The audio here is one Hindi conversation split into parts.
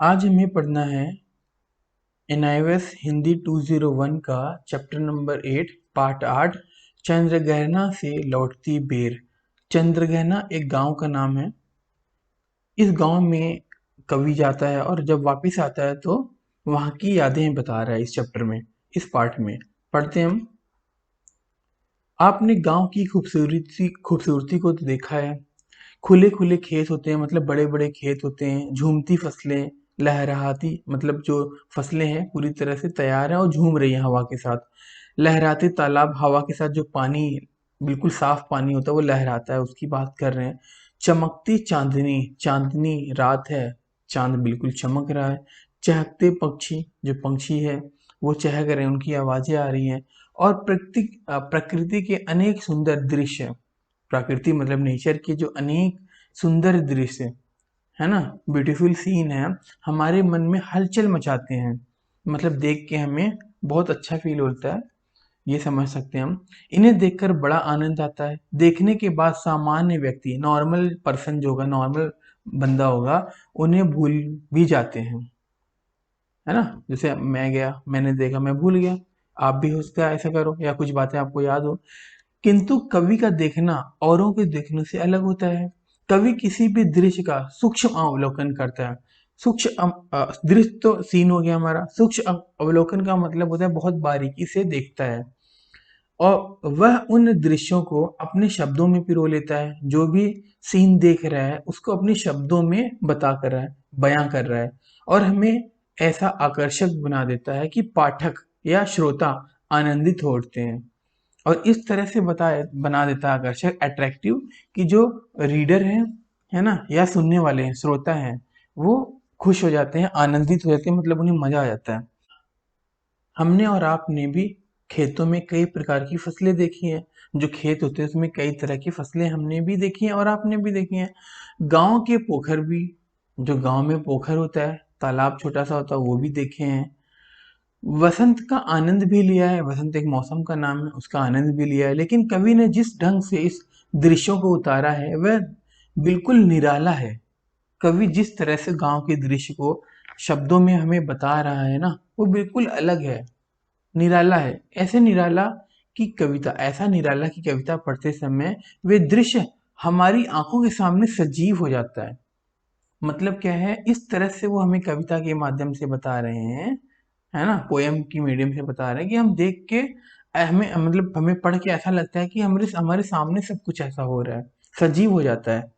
आज हमें पढ़ना है एनआईएस हिंदी 201 का चैप्टर नंबर 8 पार्ट 8 चंद्रगहना से लौटती बेर। चंद्रगहना एक गांव का नाम है। इस गांव में कवि जाता है और जब वापस आता है तो वहां की यादें बता रहा है। इस चैप्टर में, इस पार्ट में पढ़ते हैं हम। आपने गांव की खूबसूरती को तो देखा है। खुले खुले खेत होते हैं, मतलब बड़े बड़े खेत होते हैं, झूमती फसलें, लहराती, मतलब जो फसलें हैं पूरी तरह से तैयार हैं और झूम रही हैं हवा के साथ। लहराते तालाब, हवा के साथ जो पानी, बिल्कुल साफ पानी होता है वो लहराता है, उसकी बात कर रहे हैं। चमकती चांदनी, चांदनी रात है, चांद बिल्कुल चमक रहा है। चहकते पक्षी, जो पंक्षी है वो चहक रहे हैं, उनकी आवाजें आ रही हैं। और प्रकृति के अनेक सुंदर दृश्य, प्रकृति मतलब नेचर के जो अनेक सुंदर दृश्य है ना, ब्यूटीफुल सीन है, हमारे मन में हलचल मचाते हैं। मतलब देख के हमें बहुत अच्छा फील होता है, ये समझ सकते हैं हम। इन्हें देखकर बड़ा आनंद आता है। देखने के बाद सामान्य व्यक्ति, नॉर्मल पर्सन जो होगा, नॉर्मल बंदा होगा, उन्हें भूल भी जाते हैं, है ना। जैसे मैं गया, मैंने देखा, मैं भूल गया। आप भी हो सकता है ऐसा करो, या कुछ बातें आपको याद हो। किंतु कवि का देखना औरों के देखने से अलग होता है। कवि किसी भी दृश्य का सूक्ष्म अवलोकन करता है। दृश्य तो सीन हो गया हमारा। सूक्ष्म अवलोकन का मतलब होता है बहुत बारीकी से देखता है, और वह उन दृश्यों को अपने शब्दों में पिरो लेता है। जो भी सीन देख रहा है उसको अपने शब्दों में बता कर रहा है, बयां कर रहा है, और हमें ऐसा आकर्षक बना देता है कि पाठक या श्रोता आनंदित हो उठते हैं। और इस तरह से बना देता है आकर्षक, अट्रैक्टिव, कि जो रीडर है ना, या सुनने वाले हैं, श्रोता हैं, वो खुश हो जाते हैं, आनंदित हो जाते हैं, मतलब उन्हें मजा आ जाता है। हमने और आपने भी खेतों में कई प्रकार की फसलें देखी हैं। जो खेत होते हैं उसमें कई तरह की फसलें हमने भी देखी हैं और आपने भी देखी हैं। गांव के पोखर भी, जो गांव में पोखर होता है, तालाब छोटा सा होता है, वो भी देखे हैं। वसंत का आनंद भी लिया है। वसंत एक मौसम का नाम है, उसका आनंद भी लिया है। लेकिन कवि ने जिस ढंग से इस दृश्यों को उतारा है वह बिल्कुल निराला है। कवि जिस तरह से गांव के दृश्य को शब्दों में हमें बता रहा है ना, वो बिल्कुल अलग है, निराला है। ऐसे निराला की कविता, ऐसा निराला की कविता पढ़ते समय वे दृश्य हमारी आंखों के सामने सजीव हो जाता है। मतलब क्या है, इस तरह से वो हमें कविता के माध्यम से बता रहे हैं, है ना, पोयम की मीडियम से बता रहे हैं कि हम देख के हमें, मतलब हमें पढ़ के ऐसा लगता है कि हमारे हमारे सामने सब कुछ ऐसा हो रहा है, सजीव हो जाता है।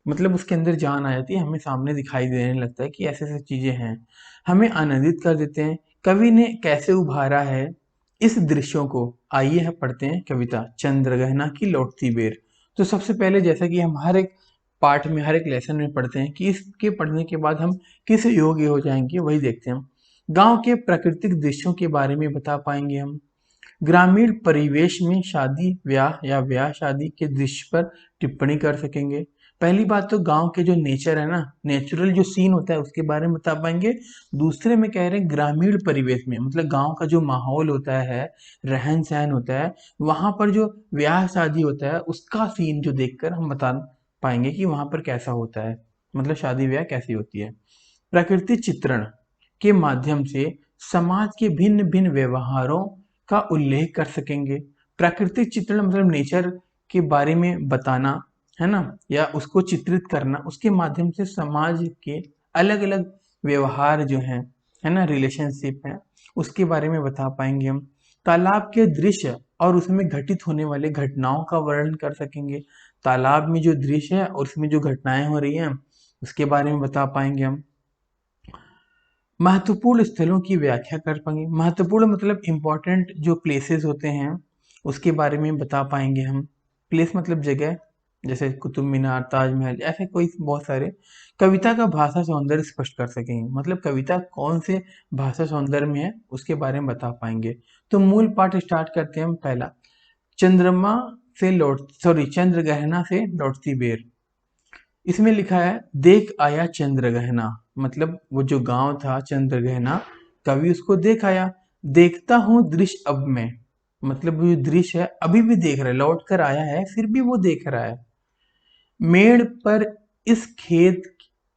मतलब उसके अंदर जान आ जाती है, हमें सामने दिखाई देने लगता है कि ऐसे ऐसे चीजें हैं, हमें आनंदित कर देते हैं। कवि ने कैसे उभारा है इस दृश्यों को, आइए हम पढ़ते हैं कविता चंद्रगहना की लौटती बेर। तो सबसे पहले, जैसा कि हम हर एक पाठ में, हर एक लेसन में पढ़ते हैं, कि इसके पढ़ने के बाद हम किस योग्य हो जाएंगे, वही देखते हैं हम। गांव के प्राकृतिक दृश्यों के बारे में बता पाएंगे हम। ग्रामीण परिवेश में शादी ब्याह या ब्याह शादी के दृश्य पर टिप्पणी कर सकेंगे। पहली बात तो गांव के जो नेचर है ना, नेचुरल जो सीन होता है उसके बारे में बता पाएंगे। दूसरे में कह रहे हैं ग्रामीण परिवेश में, मतलब गांव का जो माहौल होता है, रहन सहन होता है, वहां पर जो ब्याह शादी होता है उसका सीन जो देखकर हम बता पाएंगे कि वहां पर कैसा होता है, मतलब शादी ब्याह कैसी होती है। प्रकृति चित्रण के माध्यम से समाज के भिन्न भिन्न व्यवहारों का उल्लेख कर सकेंगे। प्राकृतिक चित्रण मतलब नेचर के बारे में बताना, है ना, या उसको चित्रित करना, उसके माध्यम से समाज के अलग अलग व्यवहार जो है ना, रिलेशनशिप है, उसके बारे में बता पाएंगे हम। तालाब के दृश्य और उसमें घटित होने वाले घटनाओं का वर्णन कर सकेंगे। तालाब में जो दृश्य है और उसमें जो घटनाएं हो रही हैं उसके बारे में बता पाएंगे हम। महत्वपूर्ण स्थलों की व्याख्या कर पाएंगे। महत्वपूर्ण मतलब इम्पोर्टेंट जो प्लेसेस होते हैं उसके बारे में बता पाएंगे हम। प्लेस मतलब जगह, जैसे कुतुब मीनार, ताजमहल, ऐसे कोई बहुत सारे। कविता का भाषा सौंदर्य स्पष्ट कर सकेंगे, मतलब कविता कौन से भाषा सौंदर्य में है उसके बारे में बता पाएंगे। तो मूल पाठ स्टार्ट करते हैं हम। पहला, चंद्रमा चंद्रग्रहणा से लौटती बेर। इसमें लिखा है देख आया चंद्रगहना, मतलब वो जो गांव था चंद्रगहना, कवि उसको देख आया। देखता हूँ दृश्य अब मैं, मतलब वो जो दृश्य है अभी भी देख रहा है, लौट कर आया है फिर भी वो देख रहा है। मेड़ पर इस खेत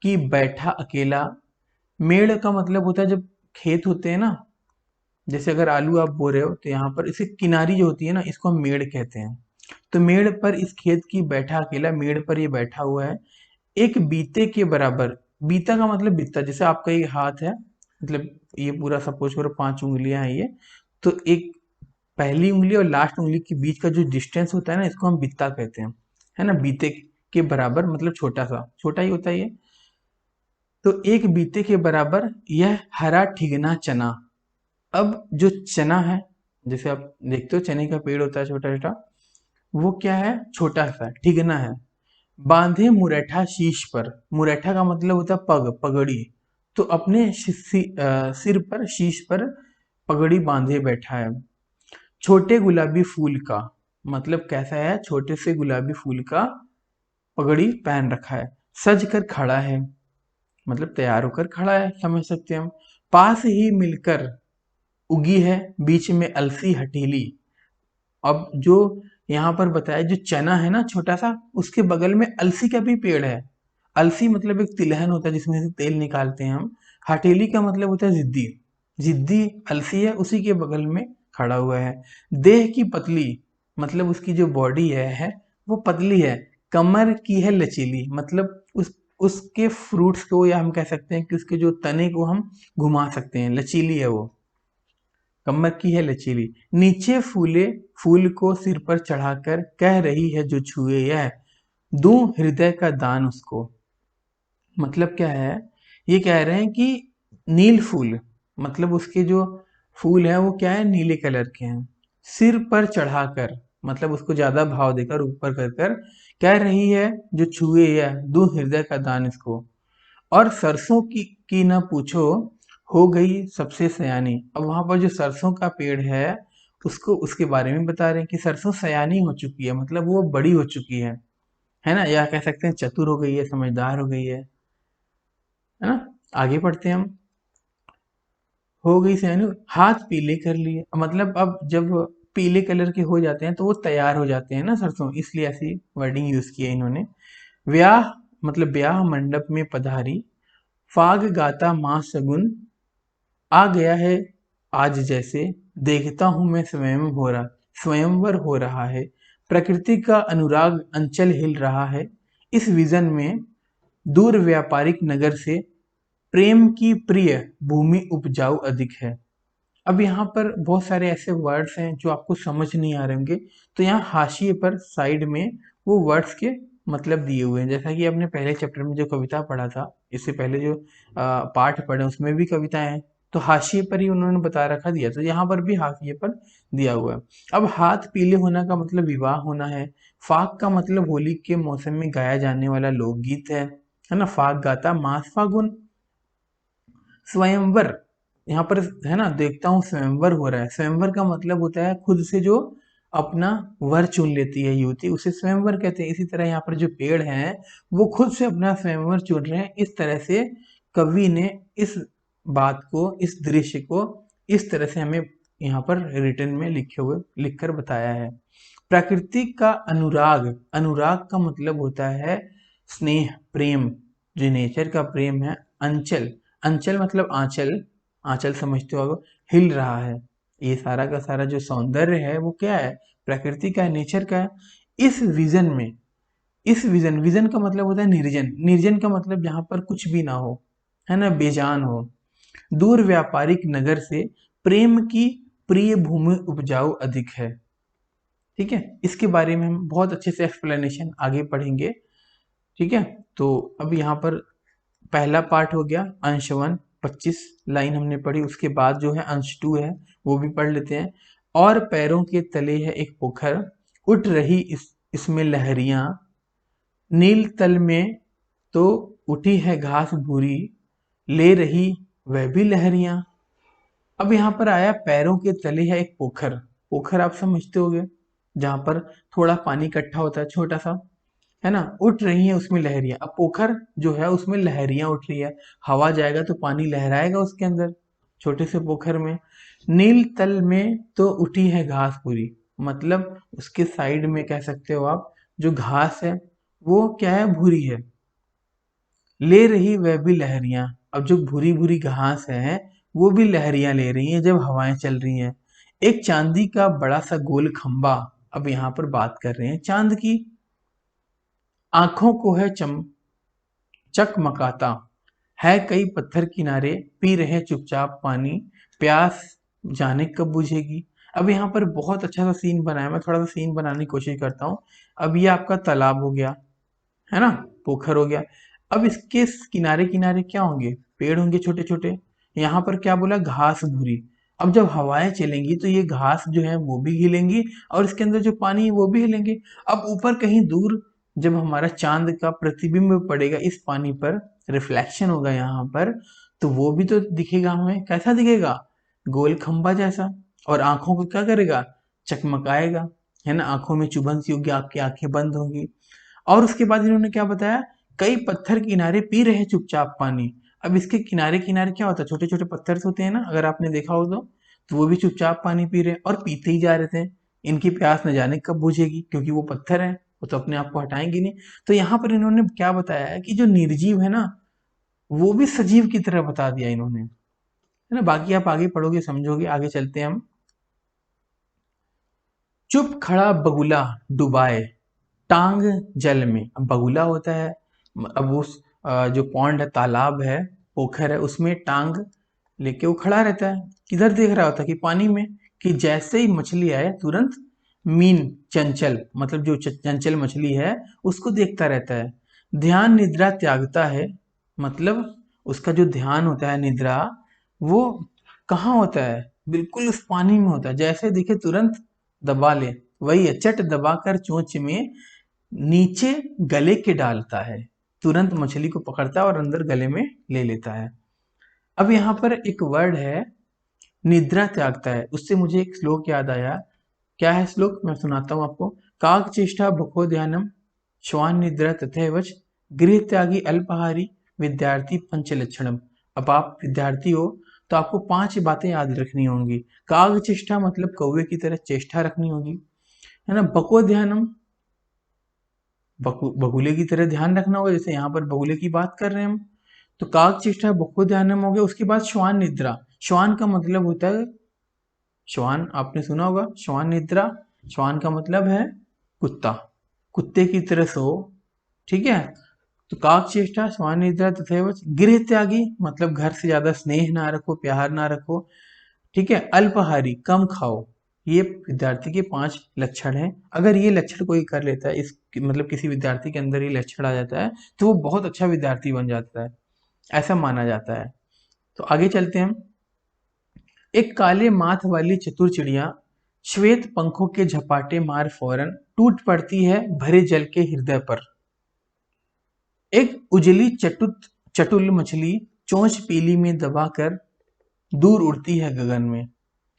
की बैठा अकेला, मेड़ का मतलब होता है जब खेत होते हैं ना, जैसे अगर आलू आप बो रहे हो तो यहाँ पर इसे किनारी जो होती है ना, इसको हम मेड़ कहते हैं। तो मेड़ पर इस खेत की बैठा अकेला, मेड़ पर ये बैठा हुआ है, एक बीते के बराबर। बीता का मतलब बित्ता, जैसे आपका ये हाथ है, मतलब ये पूरा सपोज करो 5 उंगलियां हैं ये, तो एक पहली उंगली और लास्ट उंगली के बीच का जो डिस्टेंस होता है ना, इसको हम बित्ता कहते हैं, है ना। बीते के बराबर मतलब छोटा सा, छोटा ही होता है ये। तो एक बीते के बराबर यह हरा ठिगना चना। अब जो चना है, जैसे आप देखते हो चने का पेड़ होता है छोटा छोटा, वो क्या है, छोटा सा ठिगना है। बांधे मुरैठा शीश पर, मुरैठा का मतलब होता है पग, पगड़ी। तो अपने सिर पर, शीश पर पगड़ी बांधे बैठा है। छोटे गुलाबी फूल का मतलब कैसा है, छोटे से गुलाबी फूल का पगड़ी पहन रखा है। सज कर खड़ा है मतलब तैयार होकर खड़ा है, समझ सकते हैं हम। पास ही मिलकर उगी है बीच में अलसी हटीली। अब जो यहाँ पर बताया, जो चना है ना छोटा सा, उसके बगल में अलसी का भी पेड़ है। अलसी मतलब एक तिलहन होता है जिसमें से तेल निकालते हैं हम। हथेली का मतलब होता है जिद्दी। जिद्दी अलसी है, उसी के बगल में खड़ा हुआ है। देह की पतली मतलब उसकी जो बॉडी है वो पतली है। कमर की है लचीली मतलब उसके फ्रूट्स को, या हम कह सकते हैं कि उसके जो तने को हम घुमा सकते हैं, लचीली है वो। कमर की है लचीली। नीचे फूले फूल को सिर पर चढ़ाकर कह रही है जो छुए यह, दूं हृदय का दान उसको। मतलब क्या है, ये कह रहे हैं कि नील फूल मतलब उसके जो फूल है वो क्या है, नीले कलर के हैं। सिर पर चढ़ाकर मतलब उसको ज्यादा भाव देकर, ऊपर कर कर कह रही है जो छुए यह, दूं हृदय का दान इसको। और सरसों की ना पूछो, हो गई सबसे सयानी। अब वहां पर जो सरसों का पेड़ है, उसको उसके बारे में बता रहे हैं कि सरसों सयानी हो चुकी है, मतलब वो बड़ी हो चुकी है ना, या कह सकते हैं चतुर हो गई है, समझदार हो गई है ना। आगे बढ़ते हैं हम। हो गई सयानी, हाथ पीले कर लिए, मतलब अब जब पीले कलर के हो जाते हैं तो वो तैयार हो जाते हैं ना सरसों, इसलिए ऐसी वर्डिंग यूज की है इन्होंने। ब्याह मतलब ब्याह मंडप में पधारी, फाग गाता माँ सगुन, आ गया है आज जैसे, देखता हूं मैं स्वयंवर हो रहा है। प्रकृति का अनुराग अंचल हिल रहा है। इस विजन में दूर व्यापारिक नगर से प्रेम की प्रिय भूमि उपजाऊ अधिक है। अब यहाँ पर बहुत सारे ऐसे वर्ड्स हैं जो आपको समझ नहीं आ रहे होंगे, तो यहाँ हाशिए पर साइड में वो वर्ड्स के मतलब दिए हुए हैं। जैसा कि आपने पहले चैप्टर में जो कविता पढ़ा था, इससे पहले जो पाठ पढ़े उसमें भी कविताएं हैं, तो हाशिए पर ही उन्होंने बता रखा दिया, तो यहाँ पर भी हाशिए पर दिया हुआ है। अब हाथ पीले होना का मतलब विवाह होना है। फाग का मतलब होली के मौसम में गाया जाने वाला लोकगीत है ना। फाग गाता मास फागुन। स्वयंवर, यहाँ पर है ना, देखता हूँ स्वयंवर हो रहा है। स्वयंवर का मतलब होता है खुद से जो अपना वर चुन लेती है युवती, उसे स्वयंवर कहते हैं। इसी तरह यहाँ पर जो पेड़ हैं वो खुद से अपना स्वयंवर चुन रहे हैं। इस तरह से कवि ने इस बात को, इस दृश्य को इस तरह से हमें यहाँ पर रिटर्न में लिखे हुए लिखकर बताया है। प्रकृति का अनुराग, अनुराग का मतलब होता है स्नेह, प्रेम। जो नेचर का प्रेम है। अंचल, अंचल मतलब आंचल, आंचल समझते हो, हिल रहा है। ये सारा का सारा जो सौंदर्य है वो क्या है, प्रकृति का है, नेचर का है। इस विजन में, इस विजन, विजन का मतलब होता है निर्जन, निर्जन का मतलब जहां पर कुछ भी ना हो, है ना, बेजान हो। दूर व्यापारिक नगर से प्रेम की प्रिय भूमि उपजाऊ अधिक है। ठीक है, इसके बारे में हम बहुत अच्छे से एक्सप्लेनेशन आगे पढ़ेंगे। ठीक है, तो अब यहाँ पर पहला पार्ट हो गया, अंश 1 25 लाइन हमने पढ़ी। उसके बाद जो है अंश 2 है, वो भी पढ़ लेते हैं। और पैरों के तले है एक पोखर, उठ रही इसमें लहरियां, नील तल में तो उठी है घास भूरी, ले रही वह भी लहरियां। अब यहाँ पर आया पैरों के तले है एक पोखर। पोखर आप समझते होगे, जहां पर थोड़ा पानी इकट्ठा होता है छोटा सा, है ना। उठ रही है उसमें लहरियां। अब पोखर जो है उसमें लहरियां उठ रही है, हवा जाएगा तो पानी लहराएगा उसके अंदर, छोटे से पोखर में। नील तल में तो उठी है घास पूरी, मतलब उसके साइड में कह सकते हो आप, जो घास है वो क्या है, भूरी है। ले रही वह भी लहरियां। अब जो भूरी भूरी घास है वो भी लहरियां ले रही हैं जब हवाएं चल रही हैं। एक चांदी का बड़ा सा गोल खंबा, अब यहाँ पर बात कर रहे हैं चांद की, आंखों को है चकमकाता है, कई पत्थर किनारे पी रहे चुपचाप पानी, प्यास जाने कब बुझेगी। अब यहाँ पर बहुत अच्छा सा सीन बनाया, मैं थोड़ा सा सीन बनाने की कोशिश करता हूँ। अब ये आपका तालाब हो गया, है ना, पोखर हो गया। अब इसके किनारे किनारे क्या होंगे, पेड़ होंगे छोटे छोटे। यहाँ पर क्या बोला, घास भूरी। अब जब हवाएं चलेंगी तो ये घास जो है वो भी हिलेंगी और इसके अंदर जो पानी है वो भी हिलेंगे। अब ऊपर कहीं दूर जब हमारा चांद का प्रतिबिंब पड़ेगा इस पानी पर, रिफ्लेक्शन होगा यहाँ पर, तो वो भी तो दिखेगा हमें, कैसा दिखेगा, गोल खंबा जैसा। और आंखों को क्या करेगा, चकमकाएगा, है ना, आंखों में चुभन सी होगी, आपकी आंखें बंद होंगी। और उसके बाद इन्होंने क्या बताया, कई पत्थर किनारे पी रहे चुपचाप पानी। अब इसके किनारे किनारे क्या होता है, छोटे छोटे पत्थर होते हैं ना, अगर आपने देखा हो तो वो भी चुपचाप पानी पी रहे और पीते ही जा रहे थे। इनकी प्यास न जाने कब बुझेगी, क्योंकि वो पत्थर है, वो तो अपने आप को हटाएंगे नहीं। तो यहाँ पर इन्होंने क्या बताया है कि जो निर्जीव है ना, वो भी सजीव की तरह बता दिया इन्होंने, है ना। बाकी आप आगे पढ़ोगे समझोगे, आगे चलते हैं हम। चुप खड़ा बगुला डुबाए टांग जल में। अब बगुला होता है, अब उस जो पॉन्ड है, तालाब है, पोखर है, उसमें टांग लेके वो खड़ा रहता है। किधर देख रहा होता है, कि पानी में। कि जैसे ही मछली आए तुरंत मीन चंचल, मतलब जो चंचल मछली है उसको देखता रहता है। ध्यान निद्रा त्यागता है, मतलब उसका जो ध्यान होता है, निद्रा, वो कहाँ होता है, बिल्कुल उस पानी में होता है। जैसे दिखे तुरंत दबा ले, वही है, चट दबाकर चोंच में नीचे गले के डालता है, तुरंत मछली को पकड़ता है और अंदर गले में ले लेता है। अब यहाँ पर एक वर्ड है निद्रा त्यागता है, उससे मुझे एक श्लोक याद आया। क्या है श्लोक, मैं सुनाता हूँ आपको। काक चेष्टा भुखो ध्यानम श्वान निद्रा तथैवच गृह त्यागी अल्पाहारी विद्यार्थी पंच लक्षणम। अब आप विद्यार्थी हो तो आपको 5 बातें याद रखनी होंगी। काग चेष्टा मतलब कौवे की तरह चेष्टा रखनी होगी, है ना। बको ध्यानम, बगुले की तरह ध्यान रखना होगा, जैसे यहाँ पर बगुले की बात कर रहे हैं हम। तो काक चेष्टा बको ध्यानम हो गया। उसके बाद श्वान निद्रा, श्वान का मतलब होता है, श्वान आपने सुना होगा, श्वान निद्रा, श्वान का मतलब है कुत्ता, कुत्ते की तरह सो, ठीक है। तो काक चेष्टा श्वान निद्रा तथैव गृह त्यागी, मतलब घर से ज्यादा स्नेह ना रखो, प्यार ना रखो, ठीक है। अल्पाहारी, कम खाओ। ये विद्यार्थी के 5 लक्षण हैं। अगर ये लक्षण कोई कर लेता है, इस मतलब किसी विद्यार्थी के अंदर ये लक्षण आ जाता है तो वो बहुत अच्छा विद्यार्थी बन जाता है, ऐसा माना जाता है। तो आगे चलते हैं हम। एक काले माथ वाली चतुर चिड़िया श्वेत पंखों के झपाटे मार फौरन टूट पड़ती है भरे जल के हृदय पर। एक उजली चटुल मछली चोंच पीली में दबाकर दूर उड़ती है गगन में।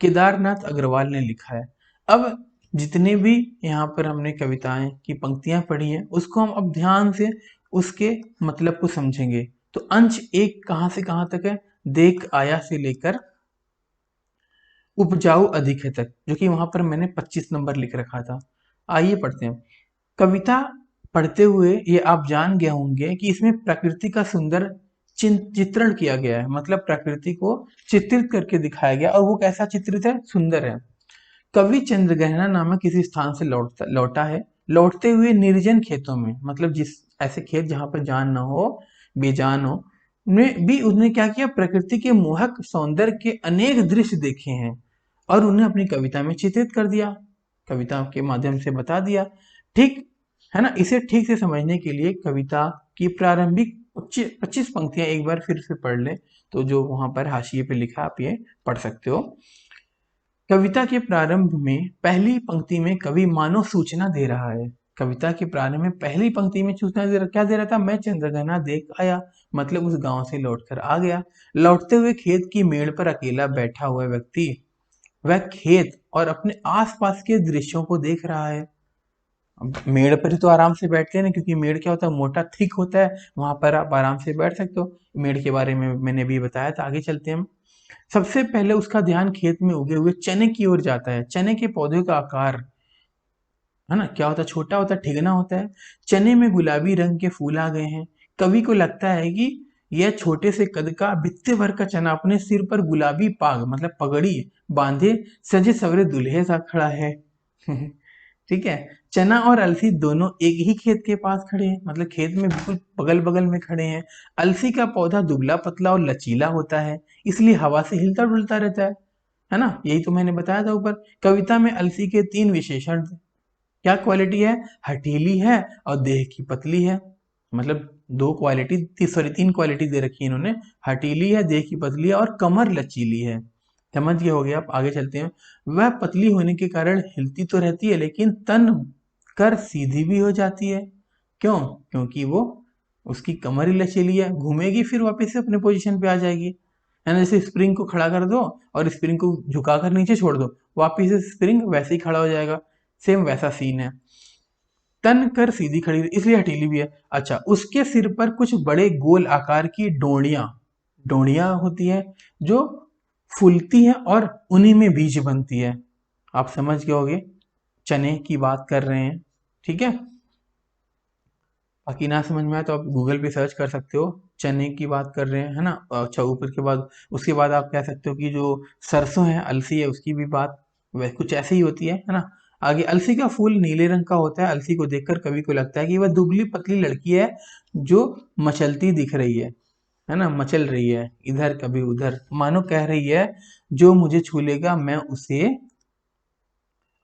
केदारनाथ अग्रवाल ने लिखा है। अब जितने भी यहाँ पर हमने कविताएं की पंक्तियां पढ़ी हैं उसको हम अब ध्यान से उसके मतलब को समझेंगे। तो अंश 1 कहाँ से कहाँ तक है, देख आया से लेकर उपजाऊ अधिक है तक, जो कि वहां पर मैंने 25 नंबर लिख रखा था। आइए पढ़ते हैं। कविता पढ़ते हुए ये आप जान गए होंगे कि इसमें प्रकृति का सुंदर चित्रण किया गया है, मतलब प्रकृति को चित्रित करके दिखाया गया, और वो कैसा चित्रित है, सुंदर है। कवि चंद्रग्रहण नामक किसी स्थान से लौटा है। लौटते हुए निर्जन खेतों में, मतलब जिस ऐसे खेत जहां पर जान ना हो, बेजान हो, में भी उसने क्या किया, प्रकृति के मोहक सौंदर्य के अनेक दृश्य देखे हैं और उन्हें अपनी कविता में चित्रित कर दिया, कविता के माध्यम से बता दिया। ठीक है ना। इसे ठीक से समझने के लिए कविता की प्रारंभिक 25 पंक्तियां एक बार फिर से पढ़ लें, तो जो वहां पर हाशिए पे लिखा आप ये पढ़ सकते हो। कविता के प्रारंभ में पहली पंक्ति में कवि मानव सूचना दे रहा है। कविता के प्रारंभ में पहली पंक्ति में सूचना क्या दे रहा था, मैं चंद्रघना देख आया, मतलब उस गांव से लौटकर आ गया। लौटते हुए खेत की मेड़ पर अकेला बैठा हुआ व्यक्ति वह खेत और अपने आसपास के दृश्यों को देख रहा है। मेड़ पर ही तो आराम से बैठते हैं ना, क्योंकि मेड़ क्या होता है, मोटा थिक होता है, वहां पर आप आराम से बैठ सकते हो। मेड़ के बारे में मैंने भी बताया था। आगे चलते हैं हम। सबसे पहले उसका ध्यान खेत में उगे हुए चने की ओर जाता है। चने के पौधे का आकार, है ना, क्या होता है, छोटा होता है, ठिगना होता है। चने में गुलाबी रंग के फूल आ गए हैं। कवि को लगता है कि यह छोटे से कद का बित्ते भर का चना अपने सिर पर गुलाबी पाग मतलब पगड़ी बांधे सजे सवरे दूल्हे सा खड़ा है। ठीक है। चना और अलसी दोनों एक ही खेत के पास खड़े हैं, मतलब खेत में बिल्कुल बगल बगल में खड़े हैं। अलसी का पौधा दुबला पतला और लचीला होता है, इसलिए हवा से हिलता डुलता रहता है ना। यही तो मैंने बताया था ऊपर। कविता में अलसी के 3 विशेषण थे। क्या क्वालिटी है? हठीली है और देह की पतली है। मतलब 2 क्वालिटी, सॉरी 3 क्वालिटी दे रखी है इन्होंने। हठीली है, देह की पतली है और कमर लचीली है। समझ गए? हो गया। आप आगे चलते हैं। वह पतली होने के कारण हिलती तो रहती है लेकिन तन कर सीधी भी हो जाती है। क्यों? क्योंकि वो उसकी कमर ही लचीली है, घूमेगी फिर वापस से अपने पोजीशन पे आ जाएगी। है ना, जैसे स्प्रिंग को खड़ा कर दो और स्प्रिंग को झुकाकर नीचे छोड़ दो, वापस से स्प्रिंग वैसे ही खड़ा हो जाएगा। सेम वैसा सीन है। तन कर सीधी खड़ी इसलिए हठीली भी है। अच्छा, उसके सिर पर कुछ बड़े गोल आकार की डोड़ियां होती है जो फूलती है और उन्हीं में बीज बनती है। आप समझ गए होगे, चने की बात कर रहे हैं। ठीक है। बाकी ना समझ में आए तो आप गूगल पे सर्च कर सकते हो। चने की बात कर रहे हैं, है ना। अच्छा, ऊपर के बाद उसके बाद आप कह सकते हो कि जो सरसों है, अलसी है, उसकी भी बात वह कुछ ऐसे ही होती है ना। आगे, अलसी का फूल नीले रंग का होता है। अलसी को देखकर कवि को लगता है कि वह दुबली पतली लड़की है जो मचलती दिख रही है ना, मचल रही है इधर कभी उधर, मानो कह रही है जो मुझे छू लेगा मैं उसे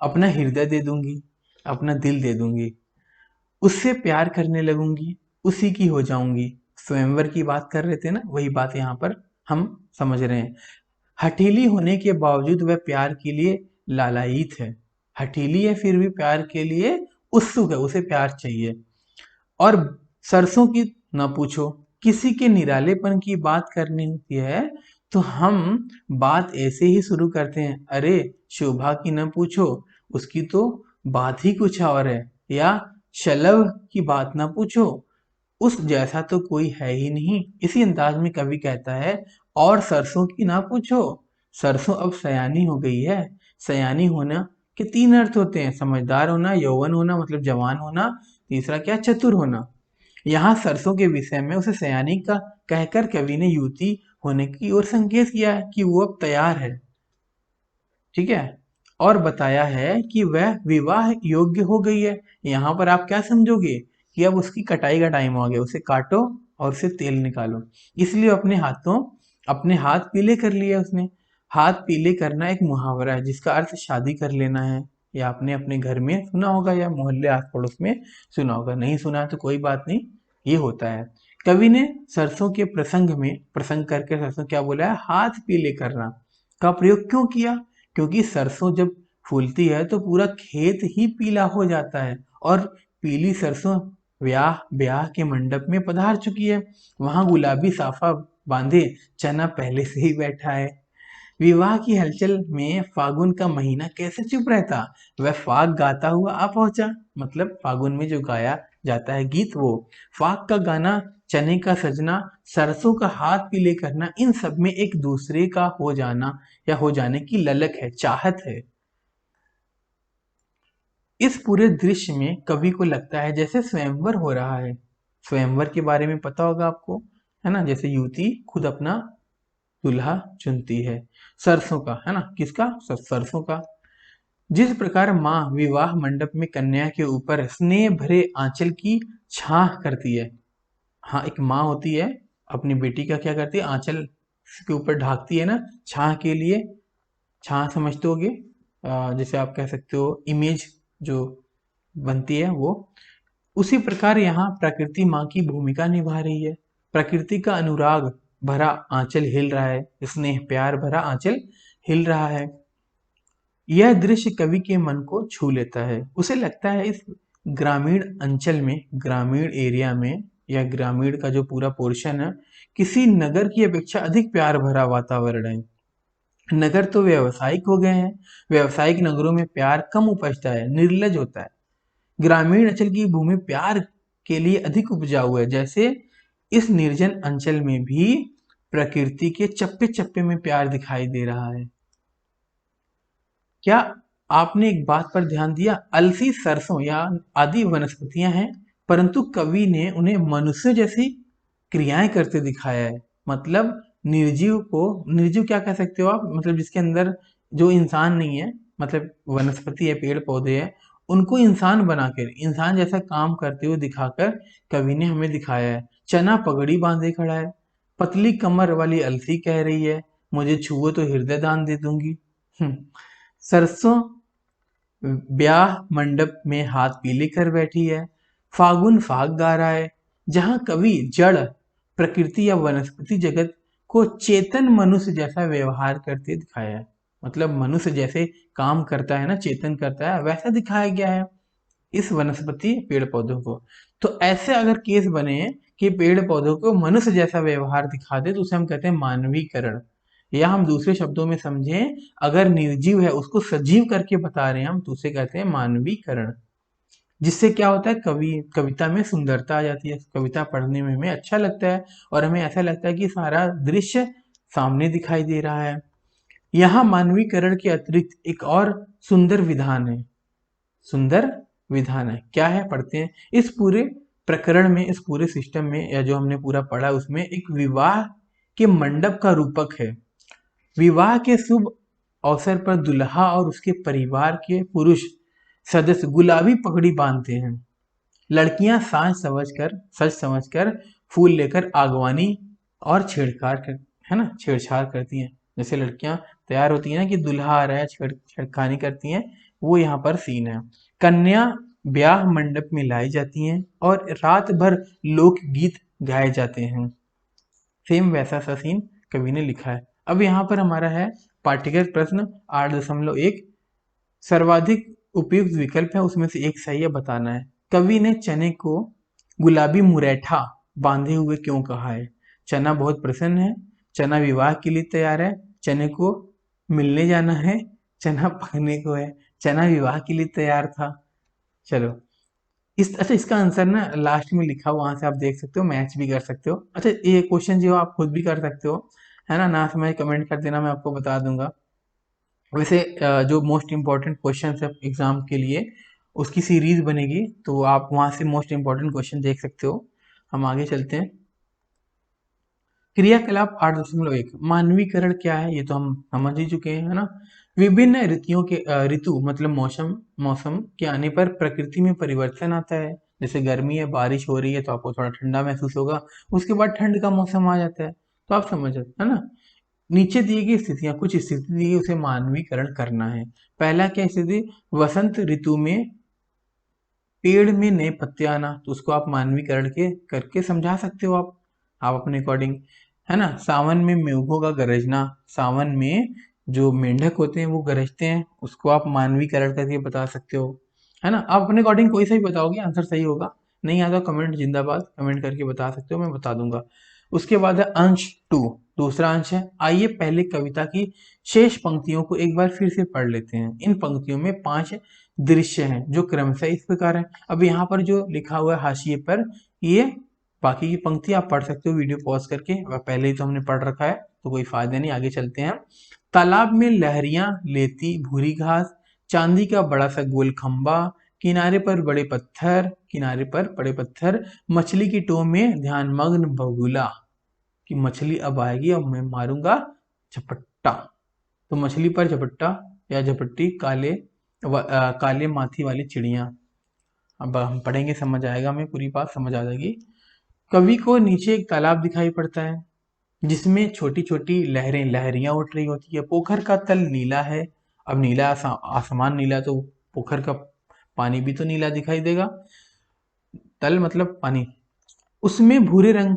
अपना हृदय दे दूंगी, अपना दिल दे दूंगी, उससे प्यार करने लगूंगी, उसी की हो जाऊंगी। स्वयंवर की बात कर रहे थे ना, वही बात यहाँ पर हम समझ रहे हैं। हठीली होने के बावजूद वह प्यार के लिए लालायित है। हठीली है फिर भी प्यार के लिए उत्सुक है, उसे प्यार चाहिए। और सरसों की न पूछो, किसी के निरालेपन की बात करनी होती है तो हम बात ऐसे ही शुरू करते हैं, अरे शोभा की न पूछो, उसकी तो बात ही कुछ और है। या शलभ की बात न पूछो, उस जैसा तो कोई है ही नहीं। इसी अंदाज में कवि कहता है, और सरसों की ना पूछो, सरसों अब सयानी हो गई है। सयानी होना के 3 अर्थ होते हैं, समझदार होना, यौवन होना मतलब जवान होना, तीसरा क्या, चतुर होना। यहाँ सरसों के विषय में उसे सयानी का कहकर कवि ने युवती होने की ओर संकेत किया है कि वो अब तैयार है। ठीक है। और बताया है कि वह विवाह योग्य हो गई है। यहाँ पर आप क्या समझोगे कि अब उसकी कटाई का टाइम हो गया, उसे काटो और उसे तेल निकालो। इसलिए अपने हाथ पीले कर लिए उसने। हाथ पीले करना एक मुहावरा है जिसका अर्थ शादी कर लेना है। या आपने अपने घर में सुना होगा या मोहल्ले आस पड़ोस में सुना होगा, नहीं सुना है तो कोई बात नहीं, ये होता है। कवि ने सरसों के प्रसंग करके सरसों क्या बोला है, हाथ पीले करना का प्रयोग क्यों किया? क्योंकि सरसों जब फूलती है तो पूरा खेत ही पीला हो जाता है और पीली सरसों ब्याह ब्याह के मंडप में पधार चुकी है। वहां गुलाबी साफा बांधे चना पहले से ही बैठा है। विवाह की हलचल में फागुन का महीना कैसे चुप रहता, वह फाग गाता हुआ आ पहुंचा। मतलब फागुन में जो गाया जाता है गीत, वो फाग का गाना, चने का सजना, सरसों का हाथ पीले करना, इन सब में एक दूसरे का हो जाना या हो जाने की ललक है, चाहत है। इस पूरे दृश्य में कवि को लगता है जैसे स्वयंवर हो रहा है। स्वयंवर के बारे में पता होगा आपको, है ना, जैसे युवती खुद अपना दूल्हा चुनती है। सरसों का, है ना, किसका, सरसों का। जिस प्रकार माँ विवाह मंडप में कन्या के ऊपर स्नेह भरे आंचल की छाह करती है। हाँ, एक माँ होती है, अपनी बेटी का क्या करती है, आंचल के ऊपर ढाकती है ना, छाह के लिए। छाह समझते होगे, जैसे आप कह सकते हो इमेज जो बनती है वो। उसी प्रकार यहाँ प्रकृति माँ की भूमिका निभा रही है। प्रकृति का अनुराग भरा आंचल हिल रहा है, स्नेह प्यार भरा आंचल हिल रहा है। यह दृश्य कवि के मन को छू लेता है। उसे लगता है इस ग्रामीण अंचल में, ग्रामीण एरिया में, या ग्रामीण का जो पूरा पोर्शन है, किसी नगर की अपेक्षा अधिक प्यार भरा वातावरण है। नगर तो व्यावसायिक हो गए हैं, व्यावसायिक नगरों में प्यार कम उपजता है, निर्लज होता है। ग्रामीण अंचल की भूमि प्यार के लिए अधिक उपजाऊ है। जैसे इस निर्जन अंचल में भी प्रकृति के चप्पे चप्पे में प्यार दिखाई दे रहा है। क्या आपने एक बात पर ध्यान दिया, अलसी, सरसों या आदि वनस्पतियां हैं, परंतु कवि ने उन्हें मनुष्य जैसी क्रियाएं करते दिखाया है। मतलब निर्जीव क्या कह सकते हो आप, मतलब जिसके अंदर जो इंसान नहीं है, मतलब वनस्पति है, पेड़ पौधे है, उनको इंसान बनाकर, इंसान जैसा काम करते हुए दिखाकर कवि ने हमें दिखाया है। चना पगड़ी बांधे खड़ा है, पतली कमर वाली अलसी कह रही है, मुझे छुओ तो हृदय दान दे दूंगी। सरसों ब्याह मंडप में हाथ पीले कर बैठी है, फागुन फाग गा रहा है। जहां कवि जड़ प्रकृति या वनस्पति जगत को चेतन मनुष्य जैसा व्यवहार करते दिखाया है, मतलब मनुष्य जैसे काम करता है ना, चेतन करता है, वैसा दिखाया गया है इस वनस्पति पेड़ पौधों को। तो ऐसे अगर केस बने कि पेड़ पौधों को मनुष्य जैसा व्यवहार दिखा दे, तो उसे हम कहते हैं मानवीकरण। या हम दूसरे शब्दों में समझें, अगर निर्जीव है उसको सजीव करके बता रहे हैं हम, तो उसे कहते हैं मानवीकरण। जिससे क्या होता है, कविता में सुंदरता आ जाती है, कविता पढ़ने में हमें अच्छा लगता है और हमें ऐसा लगता है कि सारा दृश्य सामने दिखाई दे रहा है। यहाँ मानवीकरण के अतिरिक्त एक और सुंदर विधान है, सुंदर विधान है, क्या है पढ़ते हैं। इस पूरे प्रकरण में, इस पूरे सिस्टम में, या जो हमने पूरा पढ़ा उसमें एक विवाह के मंडप का रूपक है। विवाह के शुभ अवसर पर दुल्हा और उसके परिवार के पुरुष सदस्य गुलाबी पगड़ी बांधते हैं। लड़कियां सच समझकर फूल लेकर आगवानी और छेड़छाड़ करती हैं। जैसे लड़कियां तैयार होती हैं ना कि दुल्हा आ रहा है, छेड़खानी करती हैं, वो यहाँ पर सीन है। कन्या ब्याह मंडप में लाई जाती हैं और रात भर लोकगीत गाए जाते हैं। सेम वैसा सा सीन कवि ने लिखा है। अब यहाँ पर हमारा है पाठ्यगत प्रश्न 8.1, सर्वाधिक उपयुक्त विकल्प है उसमें से एक सही है, बताना है। कवि ने चने को गुलाबी मुरैठा बांधे हुए क्यों कहा है? चना बहुत प्रसन्न है, चना विवाह के लिए तैयार है, चने को मिलने जाना है, चना पकने को है, चना विवाह के लिए तैयार था। चलो अच्छा, इसका आंसर ना लास्ट में लिखा, वहां से आप देख सकते हो, मैच भी कर सकते हो। अच्छा, ये क्वेश्चन जो आप खुद भी कर सकते हो, है ना समझ कमेंट कर देना, मैं आपको बता दूंगा। वैसे जो मोस्ट इम्पॉर्टेंट क्वेश्चन है एग्जाम के लिए, उसकी सीरीज बनेगी, तो आप वहां से मोस्ट इम्पॉर्टेंट क्वेश्चन देख सकते हो। हम आगे चलते हैं। क्रियाकलाप 8.1, मानवीकरण क्या है ये तो हम समझ ही चुके हैं, है ना। विभिन्न ऋतु मतलब मौसम के आने पर प्रकृति में परिवर्तन आता है। जैसे गर्मी है, बारिश हो रही है तो आपको थोड़ा ठंडा महसूस होगा, उसके बाद ठंड का मौसम आ जाता है, तो आप समझ है ना। नीचे दी गई स्थितियां, कुछ स्थिति दी गई, उसे मानवीकरण करना है। पहला क्या स्थिति, वसंत ऋतु में पेड़ में नए पत्ते आना, तो उसको आप मानवीकरण के करके समझा सकते हो आप अपने अकॉर्डिंग, है ना। सावन में मेघों का गरजना, सावन में जो मेंढक होते हैं वो गरजते हैं, उसको आप मानवीकरण करके बता सकते हो, है ना। आप अपने अकॉर्डिंग कोई सा भी बताओगे आंसर सही होगा, नहीं आता कमेंट जिंदाबाद, कमेंट करके बता सकते हो, मैं बता दूंगा। उसके बाद है अंश 2, दूसरा अंश है। आइए पहले कविता की शेष पंक्तियों को एक बार फिर से पढ़ लेते हैं। इन पंक्तियों में 5 दृश्य हैं जो क्रमशः इस प्रकार हैं। अब यहाँ पर जो लिखा हुआ है हाशिए पर, ये बाकी की पंक्ति आप पढ़ सकते हो वीडियो पॉज करके, पहले ही तो हमने पढ़ रखा है, तो कोई फायदा नहीं, आगे चलते हैं। तालाब में लहरियां लेती भूरी घास, चांदी का बड़ा सा गोल खंबा, किनारे पर बड़े पत्थर, मछली की टो में ध्यानमग्न बगुला, कि मछली अब आएगी और मैं मारूंगा झपट्टा। तो मछली पर झपट्टा या झपट्टी, काले माथी वाली चिड़िया। अब हम पढ़ेंगे, समझ आएगा, हमें पूरी बात समझ आ जाएगी। कवि को नीचे एक तालाब दिखाई पड़ता है जिसमें छोटी छोटी लहरियां उठ रही होती है। पोखर का तल नीला है, अब नीला आसमान नीला, तो पोखर का पानी भी तो नीला दिखाई देगा। तल मतलब पानी, उसमें भूरे रंग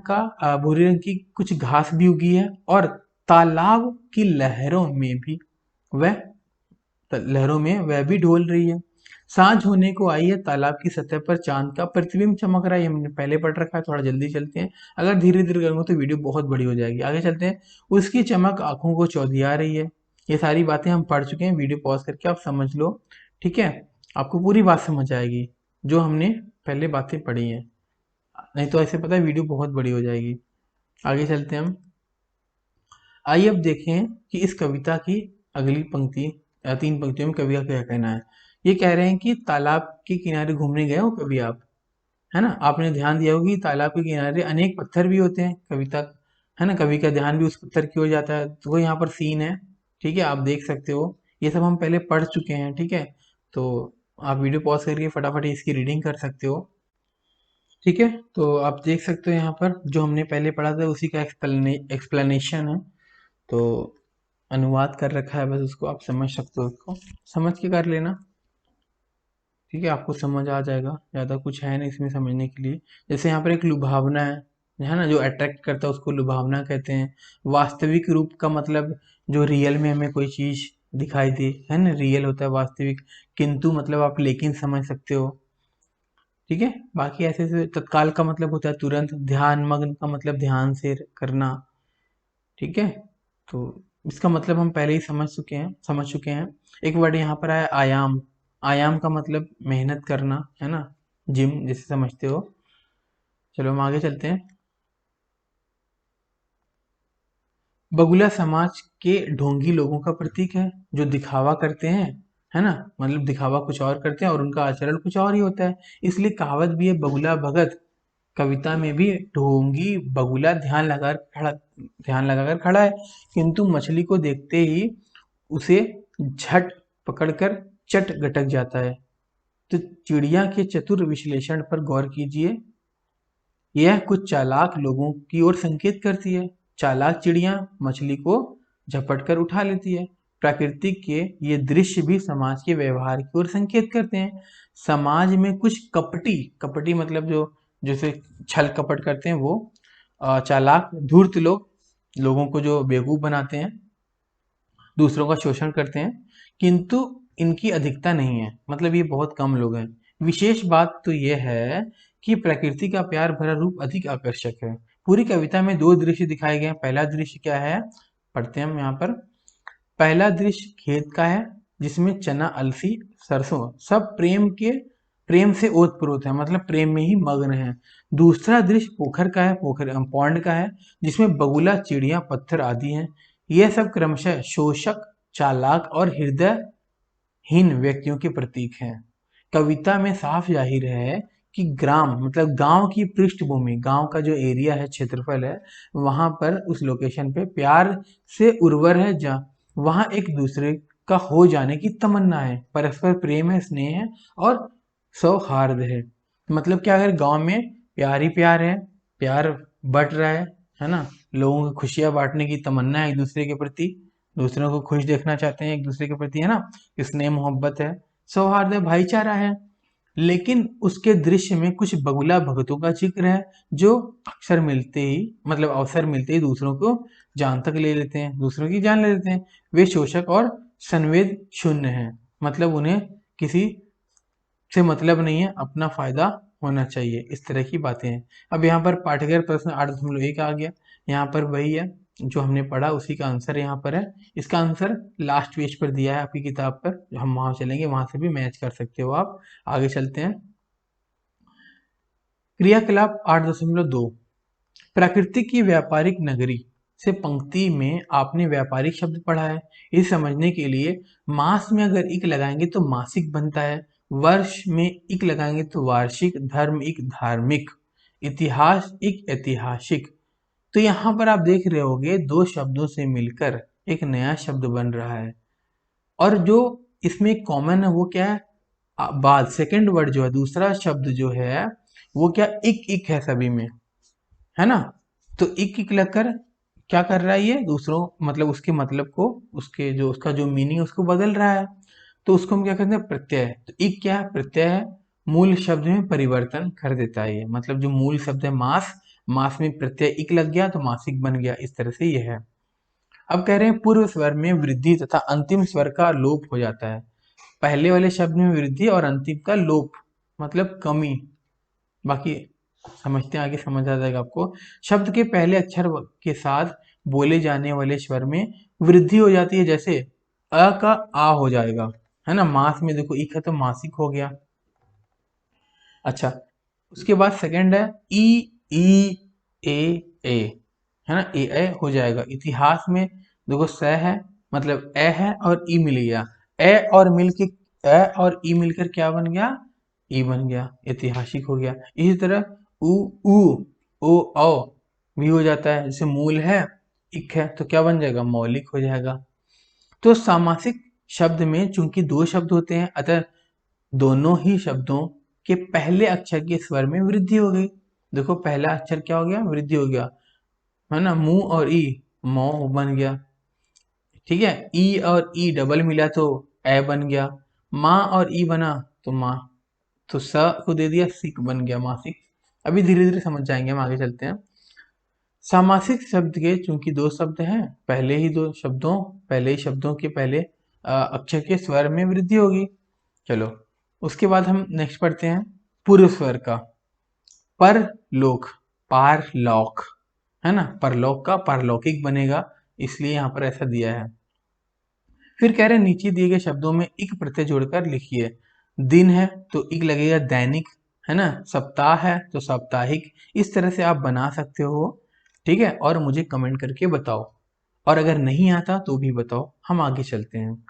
की कुछ घास भी उगी है, और तालाब की लहरों में वह भी ढोल रही है। सांझ होने को आई है, तालाब की सतह पर चांद का प्रतिबिंब चमक रहा है, हमने पहले पढ़ रखा है, थोड़ा जल्दी चलते हैं, अगर धीरे धीरे करूंगा तो वीडियो बहुत बड़ी हो जाएगी। आगे चलते हैं। उसकी चमक आंखों को चौधिया रही है। ये सारी बातें हम पढ़ चुके हैं, वीडियो पॉज करके आप समझ लो, ठीक है, आपको पूरी बात समझ आएगी जो हमने पहले बातें पढ़ी हैं, नहीं तो ऐसे पता है वीडियो बहुत बड़ी हो जाएगी। आगे चलते हैं हम। आइए अब देखें कि इस कविता की अगली पंक्ति, 3 पंक्तियों में कवि का क्या कहना है। ये कह रहे हैं कि तालाब के किनारे घूमने गए हो कभी आप, है ना। आपने ध्यान दिया होगा कि तालाब के किनारे अनेक पत्थर भी होते हैं, कविता है ना, कवि का ध्यान भी उस पत्थर की ओर जाता है, तो वो यहाँ पर सीन है। ठीक है, आप देख सकते हो, ये सब हम पहले पढ़ चुके हैं। ठीक है, तो आप वीडियो पॉज करके फटाफट इसकी रीडिंग कर सकते हो। ठीक है, तो आप देख सकते हो यहाँ पर जो हमने पहले पढ़ा था उसी का एक्सप्लेनेशन है। तो अनुवाद कर रखा है, बस उसको आप समझ सकते हो, उसको समझ के कर लेना। ठीक है, आपको समझ आ जाएगा, ज़्यादा कुछ है नहीं इसमें समझने के लिए। जैसे यहाँ पर एक लुभावना है ना, जो अट्रैक्ट करता है उसको लुभावना कहते हैं। वास्तविक रूप का मतलब जो रियल में हमें कोई चीज़ दिखाई दे, है ना, रियल होता है वास्तविक। किंतु मतलब आप लेकिन समझ सकते हो। ठीक है, बाकी ऐसे ऐसे तत्काल का मतलब होता है तुरंत। ध्यान मग्न का मतलब ध्यान से करना। ठीक है, तो इसका मतलब हम पहले ही समझ चुके हैं। एक वर्ड यहाँ पर आया आयाम। आयाम का मतलब मेहनत करना, है ना, जिम जैसे समझते हो। चलो हम आगे चलते हैं। बगुला समाज के ढोंगी लोगों का प्रतीक है, जो दिखावा करते हैं, है ना, मतलब दिखावा कुछ और करते हैं और उनका आचरण कुछ और ही होता है। इसलिए कहावत भी है, बगुला भगत। कविता में भी ढोंगी बगुला ध्यान लगाकर खड़ा है, किंतु मछली को देखते ही उसे झट पकड़कर चट गटक जाता है। तो चिड़िया के चतुर विश्लेषण पर गौर कीजिए। यह कुछ चालाक लोगों की ओर संकेत करती है। चालाक चिड़िया मछली को झपट कर उठा लेती है। प्रकृति के ये दृश्य भी समाज के व्यवहार की ओर संकेत करते हैं। समाज में कुछ कपटी कपटी मतलब जो जैसे छल कपट करते हैं, वो चालाक धूर्त लोगों को जो बेवकूफ बनाते हैं, दूसरों का शोषण करते हैं, किंतु इनकी अधिकता नहीं है, मतलब ये बहुत कम लोग हैं। विशेष बात तो यह है कि प्रकृति का प्यार भरा रूप अधिक आकर्षक है। पूरी कविता में दो दृश्य दिखाए गए हैं। पहला दृश्य क्या है, पढ़ते हैं हम यहाँ पर। पहला दृश्य खेत का है, जिसमें चना, अलसी, सरसों सब प्रेम से ओतप्रोत है, मतलब प्रेम में ही मग्न है। दूसरा दृश्य पोखर का है, पोखर पौंड का है, जिसमें बगुला, चिड़िया, पत्थर आदि हैं। यह सब क्रमशः शोषक, चालाक और हृदयहीन व्यक्तियों के प्रतीक हैं। कविता में साफ जाहिर है कि ग्राम मतलब गांव की पृष्ठभूमि, गांव का जो एरिया है, क्षेत्रफल है, वहां पर उस लोकेशन पे प्यार से उर्वर है, जहाँ वहां एक दूसरे का हो जाने की तमन्ना है, परस्पर प्रेम है, स्नेह है और सौहार्द है। मतलब क्या, अगर गांव में प्यार ही प्यार है, प्यार बट रहा है ना, लोगों की खुशियां बांटने की तमन्ना है एक दूसरे के प्रति, दूसरों को खुश देखना चाहते हैं एक दूसरे के प्रति, है ना, स्नेह मोहब्बत है, सौहार्द है, भाईचारा है। लेकिन उसके दृश्य में कुछ बगुला भगतों का जिक्र है, जो अवसर मिलते ही दूसरों को जान तक ले लेते हैं, दूसरों की जान ले लेते हैं। वे शोषक और संवेद शून्य हैं, मतलब उन्हें किसी से मतलब नहीं है, अपना फायदा होना चाहिए, इस तरह की बातें हैं। अब यहाँ पर पाठ्यक्रम प्रश्न 8.1 आ गया। यहाँ पर वही है जो हमने पढ़ा, उसी का आंसर यहाँ पर है। इसका आंसर लास्ट पेज पर दिया है आपकी किताब पर, हम वहां चलेंगे, वहां से भी मैच कर सकते हो आप। आगे चलते हैं। क्रियाकलाप 8.2, प्रकृति की व्यापारिक नगरी से पंक्ति में आपने व्यापारिक शब्द पढ़ा है। इसे समझने के लिए मास में अगर इक लगाएंगे तो मासिक बनता है, वर्ष में इक लगाएंगे तो वार्षिक, धर्म इक धार्मिक, इतिहास इक ऐतिहासिक। तो यहाँ पर आप देख रहे होगे दो शब्दों से मिलकर एक नया शब्द बन रहा है, और जो इसमें कॉमन है वो क्या है, बाद सेकंड वर्ड जो है, दूसरा शब्द जो है वो क्या, इक इक है सभी में, है ना। तो इक इक लगकर क्या कर रहा है, ये दूसरों मतलब उसके मतलब को, उसके जो उसका जो मीनिंग उसको बदल रहा है। तो उसको हम क्या कहते हैं, प्रत्यय। तो इक क्या है, प्रत्यय है, मूल शब्द में परिवर्तन कर देता है ये, मतलब जो मूल शब्द है मास, मास में प्रत्यय इक लग गया तो मासिक बन गया, इस तरह से ये है। अब कह रहे हैं पूर्व स्वर में वृद्धि तथा अंतिम स्वर का लोप हो जाता है। पहले वाले शब्द में वृद्धि और अंतिम का लोप मतलब कमी। बाकी समझते हैं, आगे समझ आ जाएगा आपको। शब्द के पहले अक्षर के साथ बोले जाने वाले स्वर में वृद्धि हो जाती है, जैसे अ का आ हो जाएगा, है ना, मास में देखो इक है तो मासिक हो गया। अच्छा, उसके बाद सेकंड है ई ई ए ए, है ना, ए हो जाएगा। इतिहास में देखो स है, मतलब ए है और ई मिल गया, ए और मिल के, ए और ई मिलकर क्या बन गया, ई बन गया, ऐतिहासिक हो गया। इसी तरह उ उ ओ औ भी हो जाता है। जैसे मूल है, इक है, तो क्या बन जाएगा, मौलिक हो जाएगा। तो सामासिक शब्द में चूंकि दो शब्द होते हैं, अतः दोनों ही शब्दों के पहले अक्षर के स्वर में वृद्धि हो गई। देखो पहला अक्षर क्या हो गया, वृद्धि हो गया, है ना। मु और ई, मौ बन गया, ठीक है। ई और ई डबल मिला तो ए बन गया। माँ और ई बना तो माँ, तो स को दे दिया, सिक बन गया, मासिक। अभी धीरे धीरे समझ जाएंगे, हम आगे चलते हैं। सामासिक शब्द के चूंकि दो शब्द हैं, पहले ही शब्दों के पहले अक्षर के स्वर में वृद्धि होगी। चलो उसके बाद हम नेक्स्ट पढ़ते हैं पूर्व स्वर का। परलोक, पारलौक, है ना। परलोक का पारलौकिक बनेगा, इसलिए यहाँ पर ऐसा दिया है। फिर कह रहे हैं नीचे दिए गए शब्दों में इक प्रत्यय जोड़कर लिखिए। दिन है तो इक लगेगा दैनिक, है ना। सप्ताह है तो साप्ताहिक। इस तरह से आप बना सकते हो, ठीक है। और मुझे कमेंट करके बताओ, और अगर नहीं आता तो भी बताओ। हम आगे चलते हैं।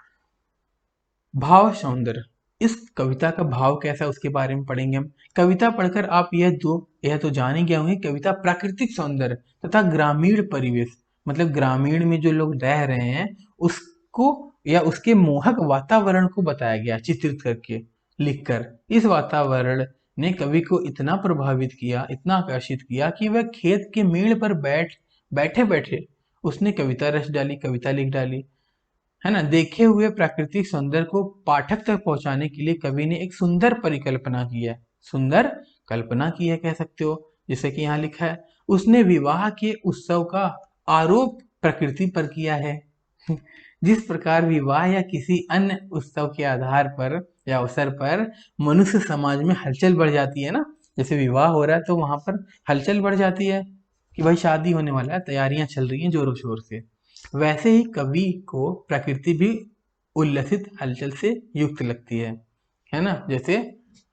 भाव सौंदर्य, इस कविता का भाव कैसा है उसके बारे में पढ़ेंगे हम। कविता पढ़कर आप यह तो जान ही गए होंगे, कविता प्राकृतिक सौंदर्य तथा ग्रामीण परिवेश, मतलब ग्रामीण में जो लोग रह रहे हैं उसको या उसके मोहक वातावरण को बताया गया चित्रित करके, लिखकर। इस वातावरण ने कवि को इतना प्रभावित किया, इतना आकर्षित किया कि वह खेत के मेड़ पर बैठे बैठे उसने कविता रच डाली, कविता लिख डाली, है ना। देखे हुए प्राकृतिक सौंदर्य को पाठक तक पहुंचाने के लिए कवि ने एक सुंदर परिकल्पना की है, सुंदर कल्पना की है कह सकते हो। जैसे कि यहाँ लिखा है, उसने विवाह के उत्सव का आरोप प्रकृति पर किया है। जिस प्रकार विवाह या किसी अन्य उत्सव के आधार पर या अवसर पर मनुष्य समाज में हलचल बढ़ जाती है ना, जैसे विवाह हो रहा है तो वहां पर हलचल बढ़ जाती है कि भाई शादी होने वाला है, तैयारियां चल रही हैं जोरों शोर से, वैसे ही कवि को प्रकृति भी उल्लसित हलचल से युक्त लगती है ना। जैसे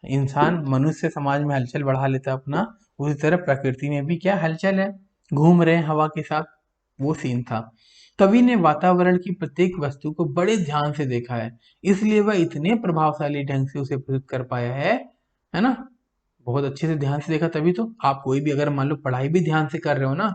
इंसान मनुष्य समाज में हलचल बढ़ा लेता है अपना, उसी तरह प्रकृति में भी क्या हलचल है, घूम रहे हैं हवा के साथ, वो सीन था। कवि ने वातावरण की प्रत्येक वस्तु को बड़े ध्यान से देखा है, इसलिए वह इतने प्रभावशाली ढंग से उसे प्रस्तुत कर पाया है ना। बहुत अच्छे से ध्यान से देखा, तभी तो आप कोई भी अगर मान लो पढ़ाई भी ध्यान से कर रहे हो ना,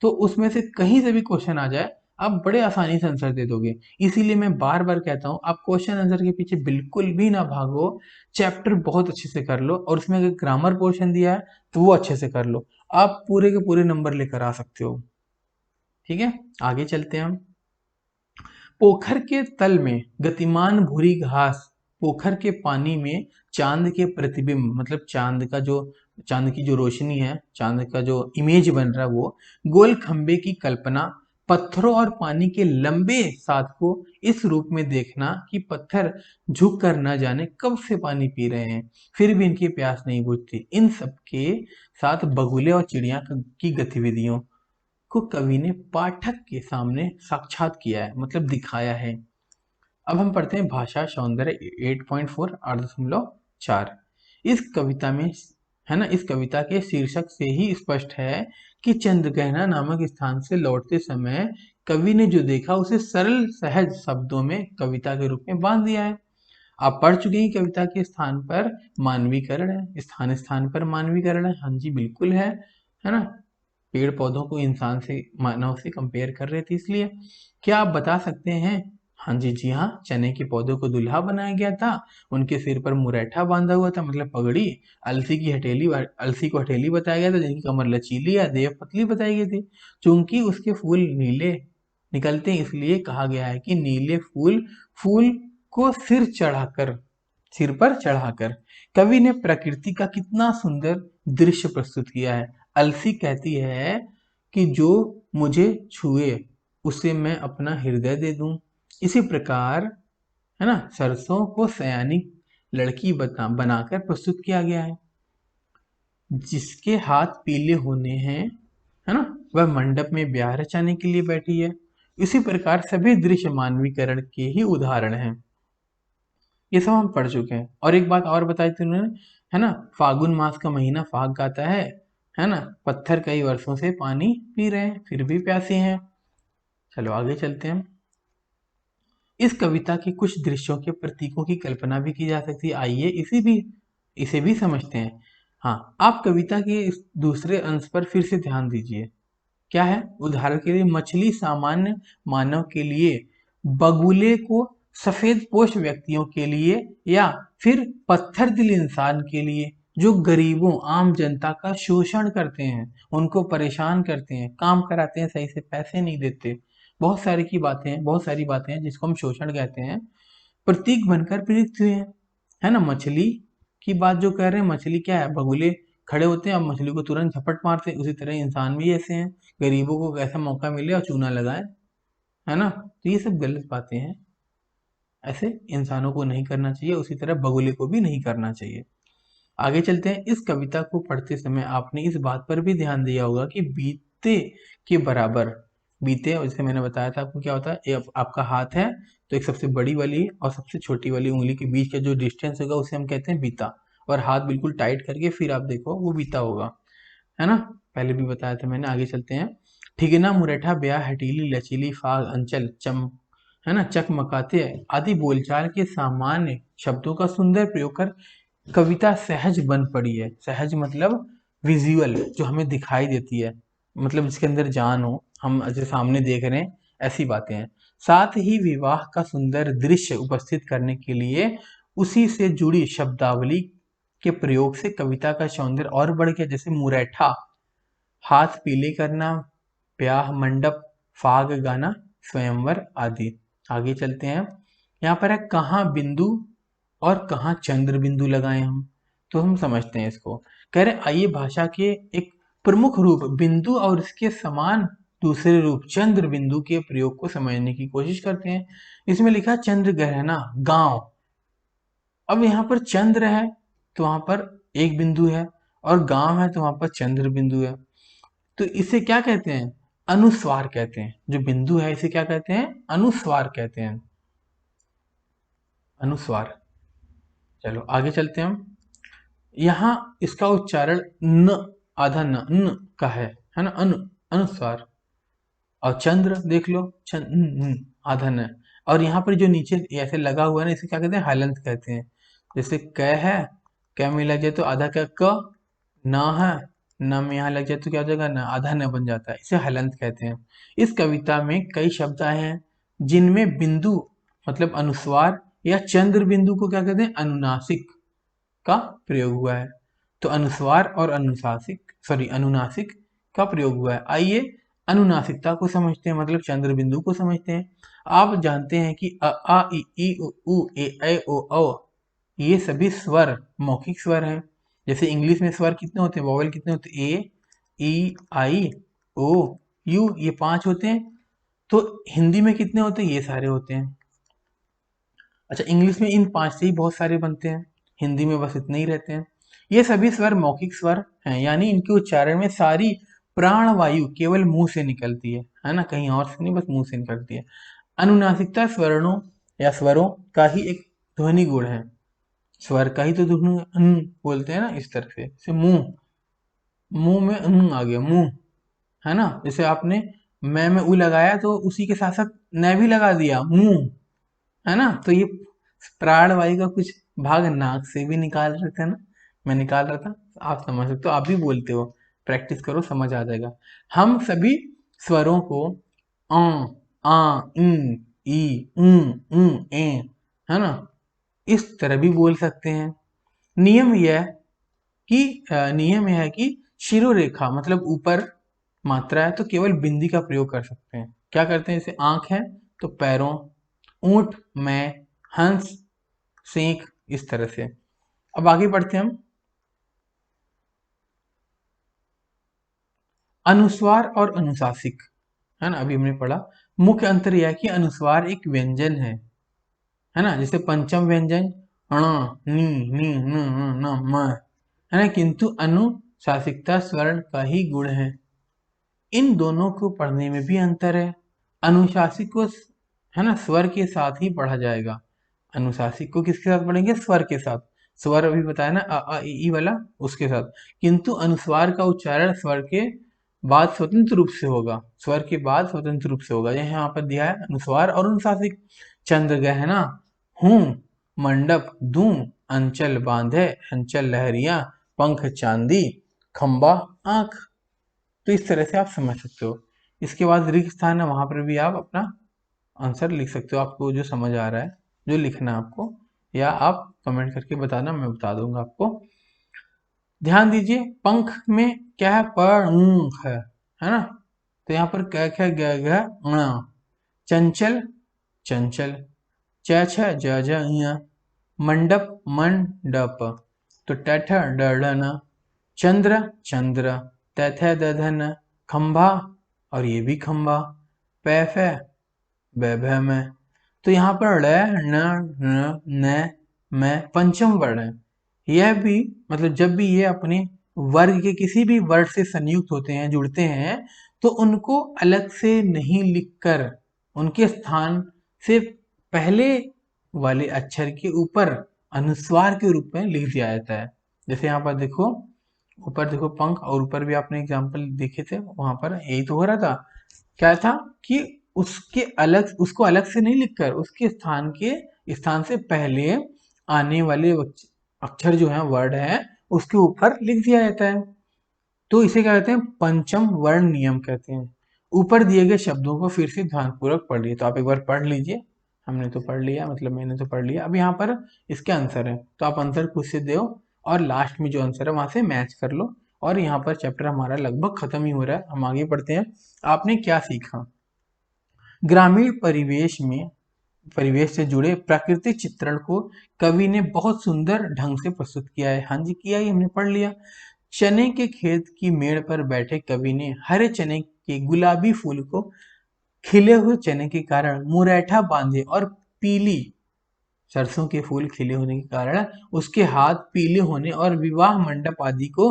तो उसमें से कहीं से भी क्वेश्चन आ जाए आप बड़े आसानी से आंसर दे दोगे। इसीलिए मैं बार बार कहता हूँ आप क्वेश्चन आंसर के पीछे बिल्कुल भी ना भागो, चैप्टर बहुत अच्छे से कर लो, और उसमें अगर ग्रामर पोर्शन दिया है तो वो अच्छे से कर लो, आप पूरे के पूरे नंबर लेकर आ सकते हो, ठीक है। आगे चलते हैं हम। पोखर के तल में गतिमान भूरी घास, पोखर के पानी में चांद के प्रतिबिंब, मतलब चांद की जो रोशनी है, चांद का जो इमेज बन रहा है, वो गोल खंबे की कल्पना, पत्थरों और पानी के लंबे साथ को इस रूप में देखना कि पत्थर झुक कर न जाने कब से पानी पी रहे हैं, फिर भी इनकी प्यास नहीं बुझती। इन सब के साथ बगुले और चिड़िया की गतिविधियों को कवि ने पाठक के सामने साक्षात किया है, मतलब दिखाया है। अब हम पढ़ते हैं भाषा सौंदर्य 8.4 8.4। इस कविता में, है ना, इस कविता के शीर्षक से ही स्पष्ट है कि चंद्रग्रहण नामक स्थान से लौटते समय कवि ने जो देखा उसे सरल सहज शब्दों में कविता के रूप में बांध दिया है। आप पढ़ चुके हैं कविता के स्थान पर मानवीकरण है, स्थान स्थान पर मानवीकरण है, हाँ जी बिल्कुल है ना। पेड़ पौधों को इंसान से, मानव से कंपेयर कर रहे थे, इसलिए। क्या आप बता सकते हैं, हाँ जी, जी हाँ, चने के पौधों को दूल्हा बनाया गया था, उनके सिर पर मुरैठा बांधा हुआ था, मतलब पगड़ी। अलसी को हथेली बताया गया था, जिनकी कमर लचीली या देव पतली बताई गई थी। चूंकि उसके फूल नीले निकलते हैं, इसलिए कहा गया है कि नीले फूल फूल को सिर पर चढ़ाकर कवि ने प्रकृति का कितना सुंदर दृश्य प्रस्तुत किया है। अलसी कहती है कि जो मुझे छुए उसे मैं अपना हृदय दे दूं। इसी प्रकार, है ना, सरसों को सयानी लड़की बनाकर प्रस्तुत किया गया है, जिसके हाथ पीले होने हैं, है ना, वह मंडप में ब्याह रचाने के लिए बैठी है। इसी प्रकार सभी दृश्य मानवीकरण के ही उदाहरण हैं। ये सब हम पढ़ चुके हैं। और एक बात और बताई थी उन्होंने, है ना, फागुन मास का महीना फाग गाता है ना। पत्थर कई वर्षों से पानी पी रहे हैं, फिर भी प्यासे हैं। चलो आगे चलते हैं। इस कविता के कुछ दृश्यों के प्रतीकों की कल्पना भी की जा सकती है। आइए इसे भी समझते हैं। हाँ, आप कविता के इस दूसरे अंश पर फिर से ध्यान दीजिए। क्या है? उदाहरण के लिए मछली सामान्य मानव के लिए, बगुले को सफेद पोश व्यक्तियों के लिए, या फिर पत्थर दिल इंसान के लिए जो गरीबों आम जनता का शोषण करते हैं, उनको परेशान करते हैं, काम कराते हैं, सही से पैसे नहीं देते। बहुत सारी बातें हैं जिसको हम शोषण कहते हैं, प्रतीक बनकर प्रेरित हुए हैं। है ना? मछली की बात जो कर रहे हैं, मछली क्या है? बगुले खड़े होते हैं, अब मछली को तुरंत झपट मारते हैं। उसी तरह इंसान भी ऐसे हैं, गरीबों को कैसा मौका मिले और चूना लगाए। है ना? तो ये सब गलत बातें हैं, ऐसे इंसानों को नहीं करना चाहिए, उसी तरह बगुले को भी नहीं करना चाहिए। आगे चलते हैं। इस कविता को पढ़ते समय आपने इस बात पर भी ध्यान दिया होगा कि बीते के बराबर, बीते, और जैसे मैंने बताया था आपको क्या होता है, आपका हाथ है तो एक सबसे बड़ी वाली और सबसे छोटी वाली उंगली के बीच का जो डिस्टेंस होगा उसे हम कहते हैं बीता, और हाथ बिल्कुल टाइट करके फिर आप देखो वो बीता होगा। है ना? पहले भी बताया था मैंने। आगे चलते हैं। ठिगना मुरेठा ब्याह हटीली लचीली फाग अंचल चम, है ना, चकमकाते आदि बोलचाल के सामान्य शब्दों का सुंदर प्रयोग कर कविता सहज बन पड़ी है। सहज मतलब विजुअल, जो हमें दिखाई देती है, मतलब जिसके अंदर जान हो, हम जो सामने देख रहे हैं, ऐसी बातें हैं। साथ ही विवाह का सुंदर दृश्य उपस्थित करने के लिए उसी से जुड़ी शब्दावली के प्रयोग से कविता का सौंदर्य और बढ़ गया। जैसे मुरैठा, हाथ पीले करना, ब्याह मंडप, फाग गाना, स्वयंवर आदि। आगे चलते हैं। यहाँ पर है कहाँ बिंदु और कहाँ चंद्र बिंदु लगाएं हम, तो हम समझते हैं इसको। कह रहे आइए भाषा के एक प्रमुख रूप बिंदु और इसके समान दूसरे रूप चंद्र बिंदु के प्रयोग को समझने की कोशिश करते हैं। इसमें लिखा चंद्र गहना गांव। अब यहाँ पर चंद्र है तो वहां पर एक बिंदु है, और गांव है तो वहां पर चंद्र बिंदु है। तो इसे क्या कहते हैं? अनुस्वार कहते हैं। जो बिंदु है इसे क्या कहते हैं? अनुस्वार कहते हैं। अनुस्वार। चलो आगे चलते हैं हम। यहाँ इसका उच्चारण न, आधा न का है ना? अनुस्वार। और चंद्र देख लो, आधा न। और यहाँ पर जो नीचे ऐसे लगा हुआ है ना, इसे क्या कहते हैं? हलंत कहते हैं। जैसे क है, क में लग जाए तो आधा क्या क, न है, न में यहाँ लग जाए तो क्या हो जाएगा? न, आधा न बन जाता है। इसे हलंत कहते हैं। इस कविता में कई शब्द आए हैं जिनमें बिंदु मतलब अनुस्वार या चंद्र बिंदु को क्या कहते हैं? अनुनासिक का प्रयोग हुआ है। तो अनुस्वार और अनुनासिक का प्रयोग हुआ है। आइए अनुनासिकता को समझते हैं, मतलब चंद्र बिंदु को समझते हैं। आप जानते हैं कि अ आ इ ई उ ए ऐ ओ औ ये सभी स्वर मौखिक स्वर हैं। जैसे इंग्लिश में स्वर कितने होते हैं? वॉवेल कितने होते हैं? ए, ई, आई, ओ, यू, ये 5 होते हैं। तो हिंदी में कितने होते हैं? ये सारे होते हैं। अच्छा, इंग्लिश में इन 5 से ही बहुत सारे बनते हैं, हिंदी में बस इतने ही रहते हैं। ये सभी स्वर मौखिक स्वर हैं, यानी इनके उच्चारण में सारी प्राणवायु केवल मुंह से निकलती है ना? कहीं और से नहीं, बस मुंह से निकलती है। अनुनासिकता स्वर्णों या स्वरों का ही एक ध्वनि गुण है। स्वर का ही तो ध्वनि बोलते हैं ना, इस तरह से। जैसे मुंह, मुंह में आ गया, मुंह, है ना? जैसे आपने मैं में उ लगाया तो उसी के साथ साथ न भी लगा दिया, मुंह, है ना? तो ये प्राणवायु का कुछ भाग नाक से भी निकाल रहे थे ना, मैं निकाल रहा था। आप समझ सकते हो, आप भी बोलते हो, प्रैक्टिस करो, समझ आ जाएगा। हम सभी स्वरों को अ, आ, ई, ए, है ना, इस तरह भी बोल सकते हैं। नियम यह नियम यह है कि शिरोरेखा मतलब ऊपर मात्रा है तो केवल बिंदी का प्रयोग कर सकते हैं। क्या करते हैं? जैसे आंख है तो पैरों, ऊंट, मैं, हंस, सेंक, इस तरह से। अब आगे बढ़ते हैं हम। अनुस्वार और अनुशासिक, है ना, अभी हमने पढ़ा। मुख्य अंतर यह है कि अनुस्वार एक व्यंजन है ना, जैसे पंचम व्यंजन ण, नी, न, म, है ना, किंतु अनुशासिकता स्वर्ण का ही गुण है। इन दोनों को पढ़ने में भी अंतर है। अनुशासिक को, है ना, स्वर के साथ ही पढ़ा जाएगा। अनुशासिक को किसके साथ पढ़ेंगे? स्वर के साथ। स्वर अभी बताया ना, अ आ इ ई वाला, उसके साथ। किंतु अनुस्वार का उच्चारण स्वर के बाद स्वतंत्र रूप से होगा। स्वर के बाद स्वतंत्र रूप से होगा। यह यहाँ पर दिया है अनुस्वार और अनुशासिक। चंद्र गहना हूँ, मंडप दूं, अंचल बांधे, अंचल लहरियां, पंख चांदी, खंबा आंख। तो इस तरह से आप समझ सकते हो। इसके बाद रिक्त स्थान है, वहां पर भी आप अपना आंसर लिख सकते हो, आपको जो समझ आ रहा है, जो लिखना है आपको, या आप कमेंट करके बताना, मैं बता दूंगा आपको। ध्यान दीजिए, पंख में क्या है, पंख है ना। तो यहाँ पर क्या क्या ग ग ङ। चंचल, चंचल, च छ ज ज ञ। मंडप, मंडप, तो ट ठ ड ढ न। चंद्र, चंद्र, त थ द ध न। खंभा, और ये भी खंभा, पै फै ब भ म। तो यहाँ पर ड़ न न म पंचम वर्ण है। यह भी मतलब जब भी ये अपने वर्ग के किसी भी वर्ड से संयुक्त होते हैं, जुड़ते हैं, तो उनको अलग से नहीं लिखकर उनके स्थान से पहले वाले अक्षर के ऊपर अनुस्वार के रूप में लिख दिया जाता है। जैसे यहाँ पर देखो, ऊपर देखो पंख, और ऊपर भी आपने एग्जाम्पल देखे थे, वहां पर यही तो हो रहा था। क्या था कि उसको अलग से नहीं लिखकर उसके स्थान से पहले आने वाले अक्षर जो है, वर्ड है, उसके ऊपर लिख दिया जाता है। तो इसे क्या कहते हैं, पंचम वर्ण नियम कहते हैं। ऊपर दिए गए शब्दों को फिर से ध्यानपूर्वक पढ़ लीजिए। तो आप एक बार पढ़ लीजिए, हमने तो पढ़ लिया, मतलब मैंने तो पढ़ लिया। अब यहाँ पर इसके आंसर है, तो आप आंसर खुद से दो, और लास्ट में जो आंसर है वहां से मैच कर लो। और यहाँ पर चैप्टर हमारा लगभग खत्म ही हो रहा है, हम आगे बढ़ते हैं। आपने क्या सीखा? ग्रामीण परिवेश से जुड़े प्राकृतिक चित्रण को कवि ने बहुत सुंदर ढंग से प्रस्तुत किया है। हाँ जी, किया ही, हमने पढ़ लिया। चने के खेत की मेड़ पर बैठे कवि ने हरे चने के गुलाबी फूल को खिले हुए चने के कारण मुरैठा बांधे, और पीली सरसों के फूल खिले होने के कारण उसके हाथ पीले होने, और विवाह मंडप आदि को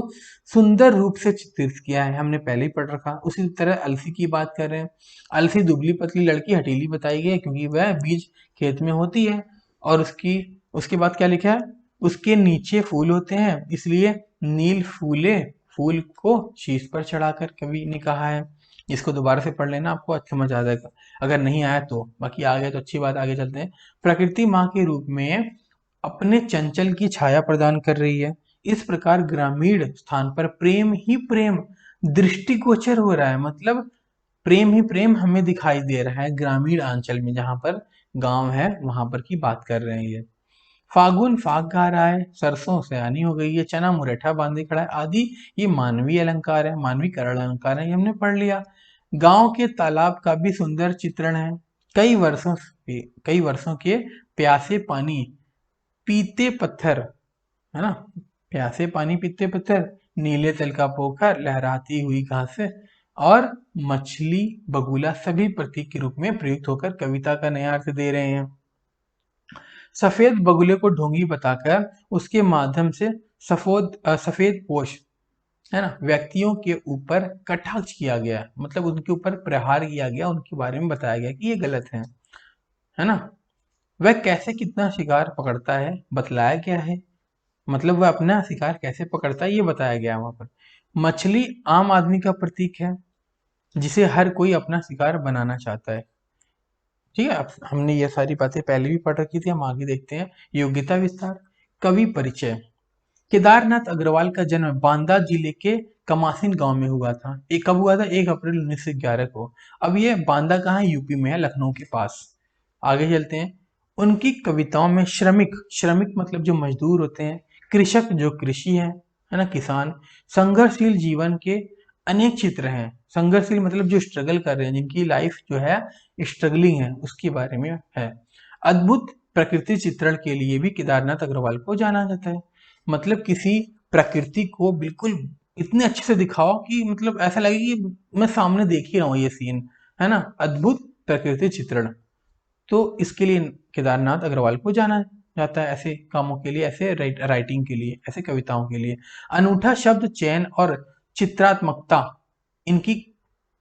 सुंदर रूप से चित्रित किया है। हमने पहले ही पढ़ रखा। उसी तरह अलसी की बात कर रहे हैं। अलसी दुबली पतली लड़की हठीली बताई गई है, क्योंकि वह बीज खेत में होती है। और उसके बाद क्या लिखा है, उसके नीचे फूल होते हैं, इसलिए नील फूले फूल को शीश पर चढ़ाकर कवि ने कहा है। इसको दोबारा से पढ़ लेना, आपको अच्छा समझ आ जाएगा। अगर नहीं आया तो, बाकी आ गया तो अच्छी बात, आगे चलते हैं। प्रकृति माँ के रूप में अपने चंचल की छाया प्रदान कर रही है। इस प्रकार ग्रामीण स्थान पर प्रेम ही प्रेम दृष्टिगोचर हो रहा है। मतलब प्रेम ही प्रेम हमें दिखाई दे रहा है ग्रामीण अंचल में, जहां पर गांव है वहां पर की बात कर रहे हैं ये। फागुन फाग गा रहा है, सरसों सयानी हो गई है, चना मुरेठा बांधे खड़ा है, आदि ये मानवीय अलंकार है, मानवीय करण अलंकार है, ये हमने पढ़ लिया। गांव के तालाब का भी सुंदर चित्रण है। कई वर्षों के प्यासे पानी पीते पत्थर, है ना, प्यासे पानी पीते पत्थर, नीले तल का पोखर, लहराती हुई घासें, और मछली बगुला सभी प्रतीक के रूप में प्रयुक्त होकर कविता का नया अर्थ दे रहे हैं। सफेद बगुले को ढोंगी बताकर उसके माध्यम से सफेद पोश, है ना, व्यक्तियों के ऊपर कटाक्ष किया गया, मतलब उनके ऊपर प्रहार किया गया, उनके बारे में बताया गया कि ये गलत है ना। वह कैसे कितना शिकार पकड़ता है बतलाया गया है, मतलब वह अपना शिकार कैसे पकड़ता है ये बताया गया है वहां पर। मछली आम आदमी का प्रतीक है, जिसे हर कोई अपना शिकार बनाना चाहता है। ठीक है, अब हमने ये सारी बातें पहले भी पढ़ रखी थी, हम आगे देखते हैं। योग्यता विस्तार, कवि परिचय। केदारनाथ अग्रवाल का जन्म बांदा जिले के कमासिन गांव में हुआ था। ये कब हुआ था? 1 अप्रैल 1911 को। अब ये बांदा कहाँ है? यूपी में है, लखनऊ के पास। आगे चलते हैं। उनकी कविताओं में श्रमिक, श्रमिक मतलब जो मजदूर होते हैं, कृषक जो कृषि है ना, किसान, संघर्षशील जीवन के अनेक चित्र हैं। संघर्षशील मतलब जो स्ट्रगल कर रहे हैं, जिनकी लाइफ जो है स्ट्रगलिंग है, उसके बारे में है। अद्भुत प्रकृति चित्रण के लिए भी केदारनाथ अग्रवाल को जाना जाता है। मतलब किसी प्रकृति को बिल्कुल इतने अच्छे से दिखाओ कि मतलब ऐसा लगे कि मैं सामने देख ही रहा हूँ ये सीन, है ना, अद्भुत प्रकृति चित्रण। तो इसके लिए केदारनाथ अग्रवाल को जाना जाता है, ऐसे कामों के लिए, ऐसे राइटिंग के लिए, ऐसे कविताओं के लिए। अनूठा शब्द चयन और चित्रात्मकता इनकी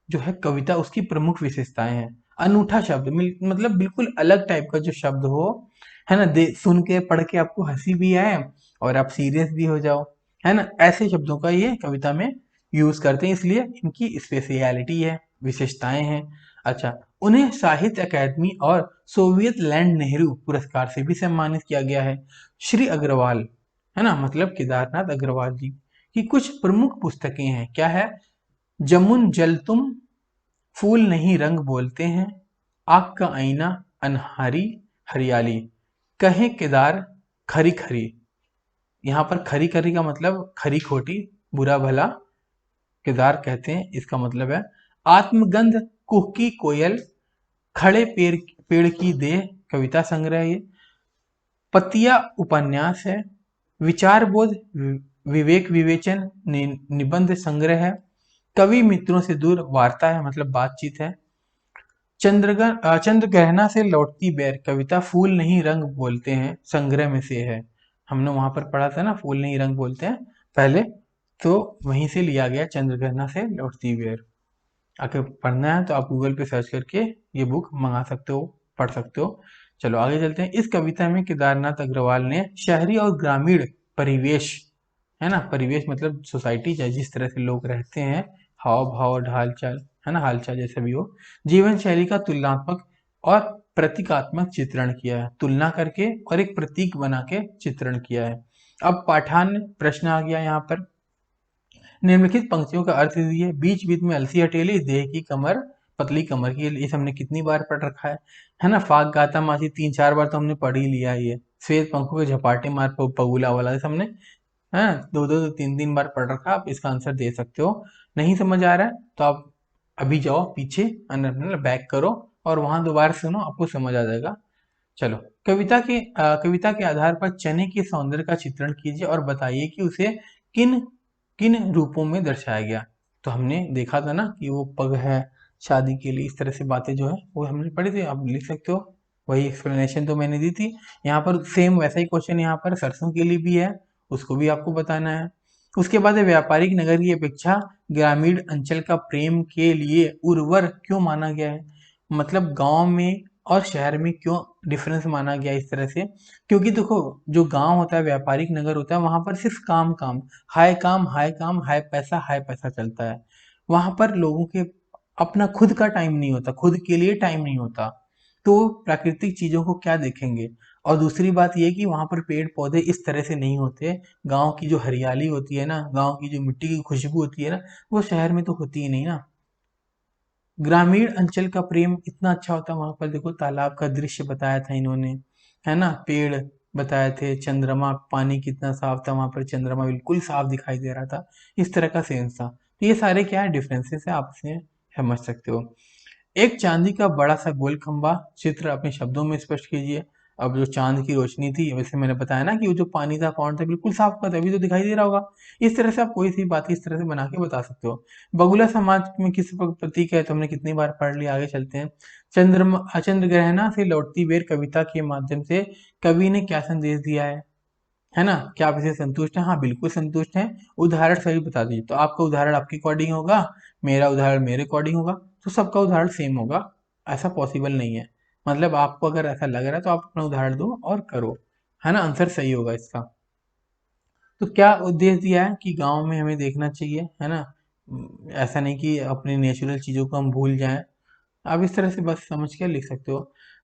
जो है कविता, उसकी प्रमुख विशेषताएं हैं। अनूठा शब्द मतलब बिल्कुल अलग टाइप का जो शब्द हो, है ना, सुन के पढ़ के आपको हंसी भी आए और आप सीरियस भी हो जाओ, है ना, ऐसे शब्दों का ये कविता में यूज करते हैं, इसलिए इनकी स्पेशलिटी है, विशेषताएं हैं। अच्छा, उन्हें साहित्य अकादमी और सोवियत लैंड नेहरू पुरस्कार से भी सम्मानित किया गया है। श्री अग्रवाल, है ना, मतलब केदारनाथ अग्रवाल जी की कुछ प्रमुख पुस्तकें हैं। क्या है? जमुन जल तुम, फूल नहीं रंग बोलते हैं, आग का आईना, अनहारी हरियाली, कहे केदार, खरी खरी। यहाँ पर खरी खरी का मतलब खरी खोटी, बुरा भला, केदार कहते हैं, इसका मतलब है आत्मगंध, कुह की कोयल, खड़े पेड़ पेड़ की देह, कविता संग्रह है ये। पतिया उपन्यास है। विचार बोध, विवेक विवेचन, निबंध संग्रह है। कवि मित्रों से दूर, वार्ता है, मतलब बातचीत है। चंद्रग्रहणा से लौटती बेर, कविता फूल नहीं रंग बोलते हैं संग्रह में से है। हमने वहां पर पढ़ा था ना, फूल नहीं रंग बोलते हैं पहले, तो वहीं से लिया गया चंद्रग्रहणा से लौटती बेर। अगर पढ़ना है तो आप गूगल पे सर्च करके ये बुक मंगा सकते हो, पढ़ सकते हो। चलो आगे चलते हैं। इस कविता में केदारनाथ अग्रवाल ने शहरी और ग्रामीण परिवेश, है ना, परिवेश मतलब सोसाइटी, जिस तरह से लोग रहते हैं, हाव भाव ढाल चाल, है ना, हालचाल जैसा भी हो, जीवन शैली का तुलनात्मक और प्रतीकात्मक चित्रण किया है। तुलना करके और एक प्रतीक बना के चित्रण किया है। अब पाठान प्रश्न आ गया यहाँ पर। निम्नलिखित पंक्तियों का अर्थ दीजिए। बीच बीच में अलसी हटेली, देह की कमर, पतली कमर की। ये हमने कितनी बार पढ़ रखा है ना। फाग गाता मासी 3-4 बार तो हमने पढ़ ही लिया है ये। श्वेत पंखों के झपाटे मार पगुला वाला हमने, है, 2-2 3-3 बार पढ़ रखा। आप इसका आंसर दे सकते हो। नहीं समझ आ रहा है तो आप अभी जाओ पीछे, बैक करो और वहां दोबारा सुनो, आपको समझ आ जाएगा। चलो, कविता के आधार पर चने के सौंदर्य का चित्रण कीजिए और बताइए कि उसे किन किन रूपों में दर्शाया गया। तो हमने देखा था ना कि वो पग है शादी के लिए, इस तरह से बातें जो है वो हमने पढ़ी थी, आप लिख सकते हो। वही एक्सप्लेनेशन तो मैंने दी थी। यहाँ पर सेम वैसा ही क्वेश्चन यहाँ पर सरसों के लिए भी है, उसको भी आपको बताना है। उसके बाद है, व्यापारिक नगर की अपेक्षा ग्रामीण अंचल का प्रेम के लिए उर्वर क्यों माना गया है। मतलब गांव में और शहर में क्यों डिफरेंस माना गया इस तरह से। क्योंकि देखो, जो गांव होता है, व्यापारिक नगर होता है, वहां पर सिर्फ काम काम, हाय काम हाय काम, हाय पैसा चलता है। वहां पर लोगों के अपना खुद का टाइम नहीं होता, खुद के लिए टाइम नहीं होता, तो प्राकृतिक चीजों को क्या देखेंगे। और दूसरी बात यह कि वहां पर पेड़ पौधे इस तरह से नहीं होते। गांव की जो हरियाली होती है ना, गांव की जो मिट्टी की खुशबू होती है ना, वो शहर में तो होती ही नहीं ना। ग्रामीण अंचल का प्रेम इतना अच्छा होता है, वहां पर देखो तालाब का दृश्य बताया था इन्होंने, है ना, पेड़ बताए थे, चंद्रमा, पानी कितना साफ था, वहां पर चंद्रमा बिल्कुल साफ दिखाई दे रहा था, इस तरह का सेंस था। तो ये सारे क्या है, डिफरेंसेस है, आप इसमें समझ सकते हो। एक चांदी का बड़ा सा गोल खंबा, चित्र अपने शब्दों में स्पष्ट कीजिए। अब जो चांद की रोशनी थी, वैसे मैंने बताया ना कि वो जो पानी था, पॉन्ड था, बिल्कुल साफ था, तभी तो दिखाई दे रहा होगा। इस तरह से आप कोई सी बात इस तरह से बना के बता सकते हो। बगुला समाज में किस प्रतीक है, तो हमने कितनी बार पढ़ लिया, आगे चलते हैं। चंद्र ग्रहणा से लौटती बेर कविता के माध्यम से कवि ने क्या संदेश दिया है ना। क्या आप इसे संतुष्ट हैं? हाँ, बिल्कुल संतुष्ट हैं। उदाहरण सही बता दीजिए। तो आपका उदाहरण आपके अकॉर्डिंग होगा, मेरा उदाहरण मेरे अकॉर्डिंग होगा, तो सबका उदाहरण सेम होगा, ऐसा पॉसिबल नहीं है। मतलब आपको अगर ऐसा लग रहा है तो आप अपना उदाहरण दो और करो, है ना, आंसर सही होगा इसका। तो क्या उद्देश्य दिया है कि गांव में हमें देखना चाहिए, है ना। ऐसा नहीं कि अपनी नेचुरल चीजों को हम भूल जाएं। आप इस तरह से बस समझ के लिख सकते हो।